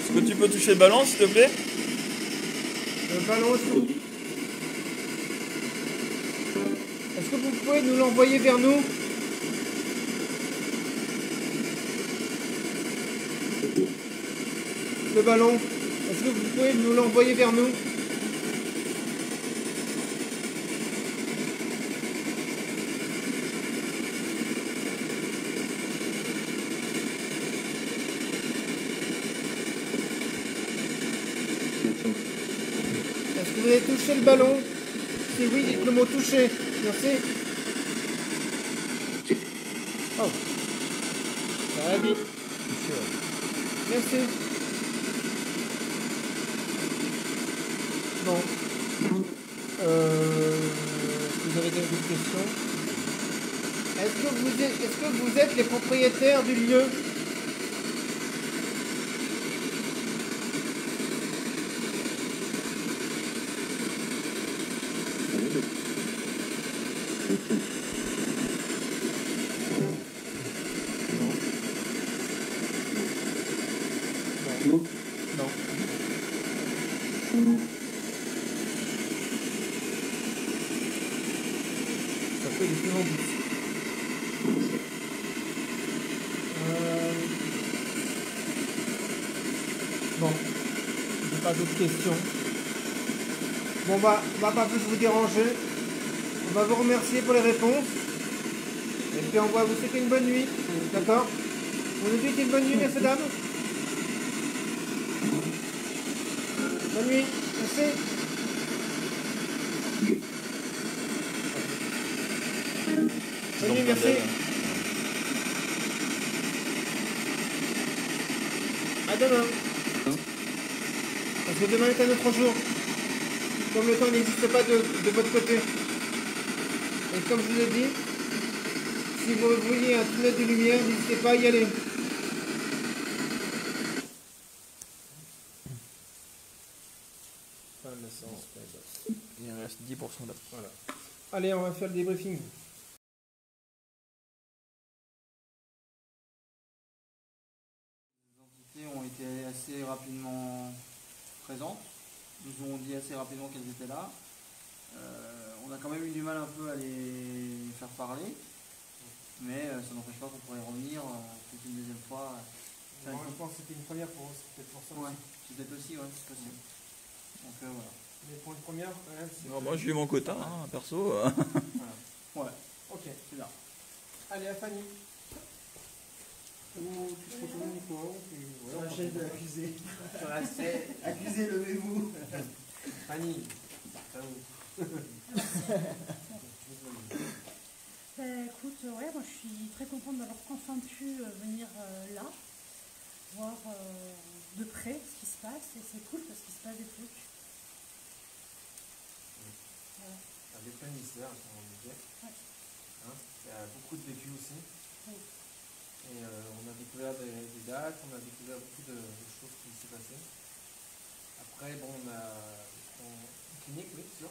[SPEAKER 4] Est-ce que tu peux toucher le ballon, s'il te plaît?
[SPEAKER 1] Le ballon aussi. Est-ce que vous pouvez nous l'envoyer vers nous? Le ballon, est-ce que vous pouvez nous l'envoyer vers nous? Est-ce que vous avez touché le ballon? Si oui, dites le mot toucher. Merci. Oh.
[SPEAKER 3] Allez, merci. Bon. Vous avez d'autres questions? Est-ce que vous êtes les propriétaires du lieu? Non. Non. Ça fait du plus en plus. Bon, j'ai pas d'autres questions. Bon, on va pas plus vous déranger. On va vous remercier pour les réponses. Et puis on va vous souhaiter une bonne nuit. D'accord? Vous nous dites une bonne nuit, messieurs, dames? Bonne nuit. Merci. Bonne nuit, merci. À demain. Parce que demain est un autre jour. Comme le temps n'existe pas de votre côté. Et comme je vous l'ai dit, si vous voyez un tunnel de lumière, n'hésitez pas à y aller.
[SPEAKER 4] Il reste 10% là.
[SPEAKER 1] Voilà.
[SPEAKER 3] Allez, on va faire le débriefing. Les entités ont été assez rapidement présentes. Nous ont dit assez rapidement qu'elles étaient là. On a quand même eu du mal un peu à les faire parler. Mais ça n'empêche pas qu'on pourrait revenir peut-être une deuxième fois.
[SPEAKER 1] Je pense que c'était une première pour eux, c'est peut-être pour ça.
[SPEAKER 3] Ouais, c'est peut-être aussi, ouais, c'est possible. Donc voilà.
[SPEAKER 1] Mais pour une première, ouais, c'est...
[SPEAKER 4] Non, moi j'ai eu mon quota, hein, perso.
[SPEAKER 3] Ouais,
[SPEAKER 1] Ok.
[SPEAKER 3] c'est bien.
[SPEAKER 1] Allez, à Fanny. Ou tu te retrouves au micro,
[SPEAKER 3] Sur la chaise de l'accusé. Sur la chaise, accusé, levez-vous.
[SPEAKER 1] Fanny, à vous.
[SPEAKER 2] Écoute, ouais, moi je suis très contente d'avoir enfin pu venir là, voir de près ce qui se passe, et c'est cool parce qu'il se passe des trucs. Voilà.
[SPEAKER 1] Des plein de mystères, comme on disait.
[SPEAKER 2] Ouais.
[SPEAKER 1] Hein, il y a beaucoup de vécu aussi.
[SPEAKER 2] Oui.
[SPEAKER 1] Et on a découvert des dates, on a découvert beaucoup de choses qui s'est passées. Après, bon, on a une clinique, oui, sûr.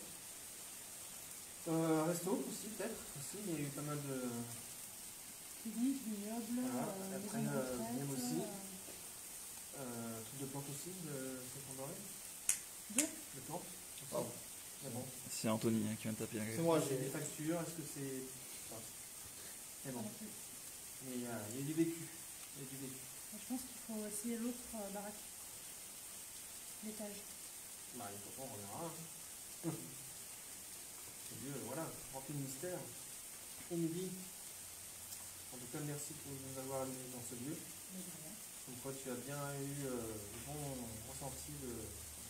[SPEAKER 1] Un resto aussi, peut-être. Aussi, il y a eu pas mal de...
[SPEAKER 2] Clinique, vignoble,
[SPEAKER 1] Voilà. Après,
[SPEAKER 2] maison de retraite,
[SPEAKER 1] même aussi. Truc de plantes aussi, c'est qu'on aurait.
[SPEAKER 2] Deux.
[SPEAKER 1] De plantes.
[SPEAKER 4] Oh.
[SPEAKER 1] Mais bon.
[SPEAKER 4] C'est Anthony qui vient de taper la gueule.
[SPEAKER 1] C'est moi, j'ai des factures, est-ce que c'est... Enfin, mais bon. Mais il y a du vécu. Il y a du vécu.
[SPEAKER 2] Je pense qu'il faut essayer l'autre baraque. L'étage.
[SPEAKER 1] Bah, il faut pas, on verra. C'est Dieu, voilà, rempli de mystère. Inédit. En tout cas, merci pour nous avoir amenés dans ce lieu. Comme quoi, tu as bien eu le bon ressenti de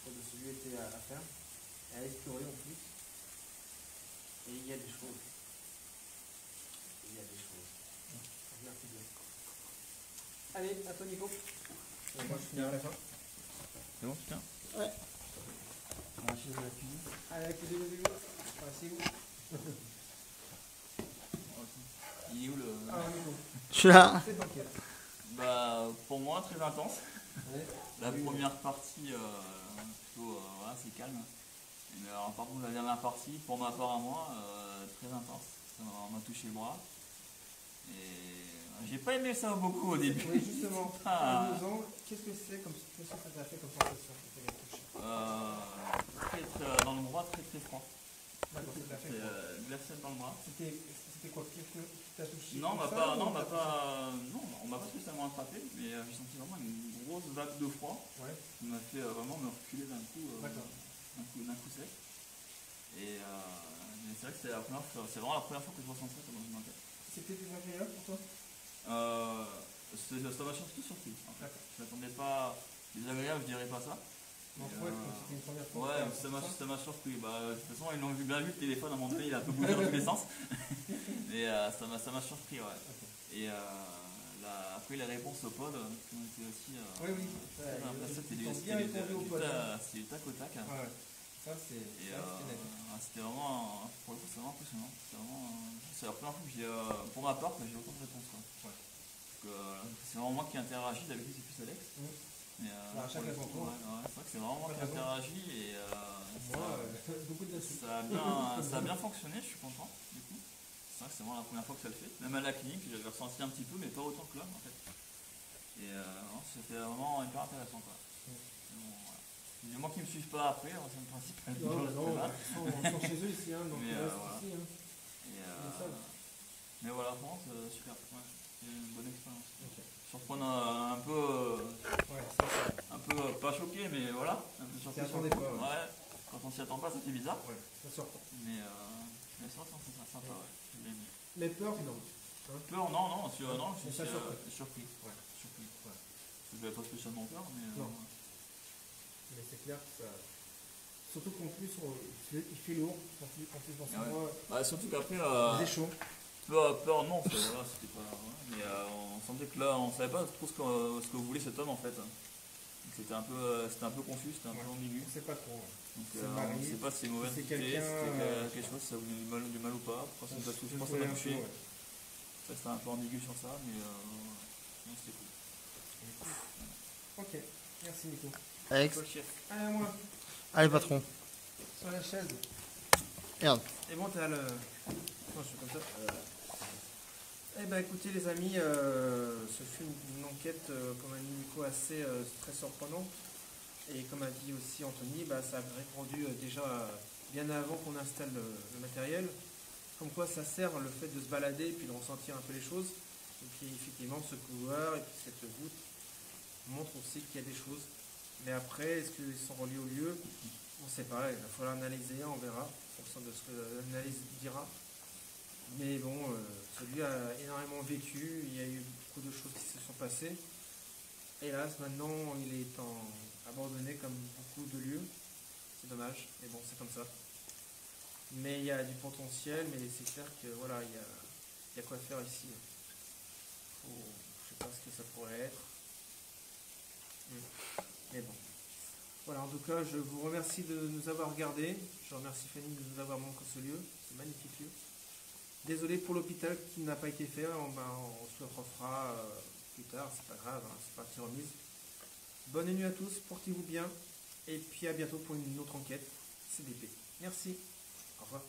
[SPEAKER 1] ce lieu était à faire. Et à explorer en plus. Et il y a des choses. Il y a des choses. Donc, merci bien. Allez, à toi Nico. Et moi je finis à la fin.
[SPEAKER 4] C'est bon, tiens.
[SPEAKER 3] Ouais. On va chez la cuisine.
[SPEAKER 1] Allez, avec les deux. C'est où?
[SPEAKER 4] Il est où le...
[SPEAKER 1] Ah, Nico.
[SPEAKER 3] Je suis là.
[SPEAKER 1] C'est tranquille.
[SPEAKER 4] Bah, pour moi, très intense.
[SPEAKER 1] Ouais.
[SPEAKER 4] La première partie, plutôt, voilà, c'est calme. Mais alors, par contre, la dernière partie, pour ma part à moi, très intense. Ça m'a touché le bras. Et j'ai pas aimé ça beaucoup au début.
[SPEAKER 1] Oui, justement. Parle-nous-en. Qu'est-ce que ça t'a fait comme sensation quand tu l'as touché?
[SPEAKER 4] Très, dans le bras, très très froid.
[SPEAKER 1] D'accord, ça t'a fait quoi?
[SPEAKER 4] Glacé dans le bras.
[SPEAKER 1] C'était quoi? Qu'est-ce que tu t'as touché?
[SPEAKER 4] Non,
[SPEAKER 1] comme ça,
[SPEAKER 4] pas,
[SPEAKER 1] ou
[SPEAKER 4] non,
[SPEAKER 1] t'as touché?
[SPEAKER 4] on m'a pas spécialement attrapé, mais j'ai senti vraiment une grosse vague de froid
[SPEAKER 1] Ouais.
[SPEAKER 4] qui m'a fait vraiment me reculer d'un coup,
[SPEAKER 1] D'accord.
[SPEAKER 4] d'un coup sec. Et mais c'est vrai que c'est vraiment la première fois que je ressens ça dans une enquête.
[SPEAKER 1] C'était désagréable pour toi?
[SPEAKER 4] Ça m'a surtout surpris. En fait. Je m'attendais pas désagréable, je dirais pas ça.
[SPEAKER 1] Non, ouais, comme c'était une première fois.
[SPEAKER 4] Ouais, ça m'a surpris. Bah, de toute façon, ils l'ont bien vu, le téléphone à un moment donné, il a un peu bougé dans tous les sens. Mais ça m'a surpris, ouais.
[SPEAKER 1] Ok.
[SPEAKER 4] Et après les réponses au pod, qui ont été aussi.
[SPEAKER 1] Oui.
[SPEAKER 4] Après ça, c'était
[SPEAKER 1] bien répondu au pod.
[SPEAKER 4] c'était du tac au tac.
[SPEAKER 1] Ouais. Ça, c'est
[SPEAKER 4] Et
[SPEAKER 1] net.
[SPEAKER 4] c'était vraiment, pour le coup, c'est vraiment impressionnant. C'est la première fois que j'ai, pour ma part, que j'ai autant de réponses. Quoi.
[SPEAKER 1] Ouais.
[SPEAKER 4] Donc, c'est vraiment moi qui interagis, d'habitude c'est plus Alex. Mais,
[SPEAKER 1] À chaque fois.
[SPEAKER 4] c'est vrai que c'est vraiment moi qui interagis et
[SPEAKER 1] Beaucoup de
[SPEAKER 4] ça a bien fonctionné, je suis content du coup. C'est vrai que c'est vraiment la première fois que ça le fait. Même à la clinique, j'avais ressenti un petit peu, mais pas autant que là en fait. Et c'était vraiment hyper intéressant quoi. Bon, voilà. Les gens qui me suivent pas après, c'est le principal.
[SPEAKER 1] Non, ils sont chez eux ici, donc
[SPEAKER 4] mais,
[SPEAKER 1] ils restent
[SPEAKER 4] voilà.
[SPEAKER 1] ici.
[SPEAKER 4] Mais voilà, vraiment, c'est super. Ouais, c'est une bonne expérience.
[SPEAKER 1] Okay.
[SPEAKER 4] Surprenant, un peu pas choqué, mais voilà, un peu surpris. Ouais, quand on s'y attend pas, ça fait bizarre.
[SPEAKER 1] Ouais, ça surprend.
[SPEAKER 4] Mais c'est vrai que c'est sympa, ouais. J'ai bien aimé.
[SPEAKER 1] Mais peur, non.
[SPEAKER 4] Peur, non, je suis surpris.
[SPEAKER 1] Ouais.
[SPEAKER 4] Surpris. Ouais. Je n'avais pas spécialement peur, mais.
[SPEAKER 1] Non. Mais c'est clair que ça. Surtout qu'en plus, il fait lourd. En plus, dans ce mois.
[SPEAKER 4] Bah, surtout qu'après.
[SPEAKER 1] Il est chaud.
[SPEAKER 4] Peur, non, voilà, c'était pas. Ouais, mais on sentait que là, on savait pas trop ce que voulait cet homme en fait. Donc c'était un peu confus, c'était un peu ambigu.
[SPEAKER 1] On sait pas trop.
[SPEAKER 4] Donc on ne sait pas si c'est mauvais, si c'était quelque chose, si ça voulait du mal ou pas. Pourquoi ça nous a touché, ça m'a touché. Ça c'était un peu ambigu sur ça, mais non, c'était cool.
[SPEAKER 1] Ok, merci Nico.
[SPEAKER 5] Alex.
[SPEAKER 1] Allez, à moi.
[SPEAKER 5] Allez, patron.
[SPEAKER 1] Sur la chaise.
[SPEAKER 5] Merde.
[SPEAKER 1] Et bon, t'as le. Non, je suis comme ça. Eh ben écoutez les amis, ce fut une enquête, comme a dit Nico, assez très surprenante. Et comme a dit aussi Anthony, ça a répondu déjà bien avant qu'on installe le matériel. Comme quoi ça sert le fait de se balader et puis de ressentir un peu les choses. Et puis effectivement ce couloir et puis cette voûte montre aussi qu'il y a des choses. Mais après, est-ce qu'ils sont reliés au lieu? On ne sait pas, il va falloir analyser, on verra, en fonction de ce que l'analyse dira. Mais bon, celui a énormément vécu, il y a eu beaucoup de choses qui se sont passées. Hélas, maintenant, il est abandonné comme beaucoup de lieux. C'est dommage, mais bon, c'est comme ça. Mais il y a du potentiel, mais c'est clair que voilà, il y a quoi faire ici. Je ne sais pas ce que ça pourrait être. Mais bon. Voilà, en tout cas, je vous remercie de nous avoir regardés. Je remercie Fanny de nous avoir montré ce lieu, ce magnifique lieu. Désolé pour l'hôpital qui n'a pas été fait, on se le refera plus tard, c'est pas grave, c'est partie remise. Bonne nuit à tous, portez-vous bien, et puis à bientôt pour une autre enquête CDP. Merci, au revoir.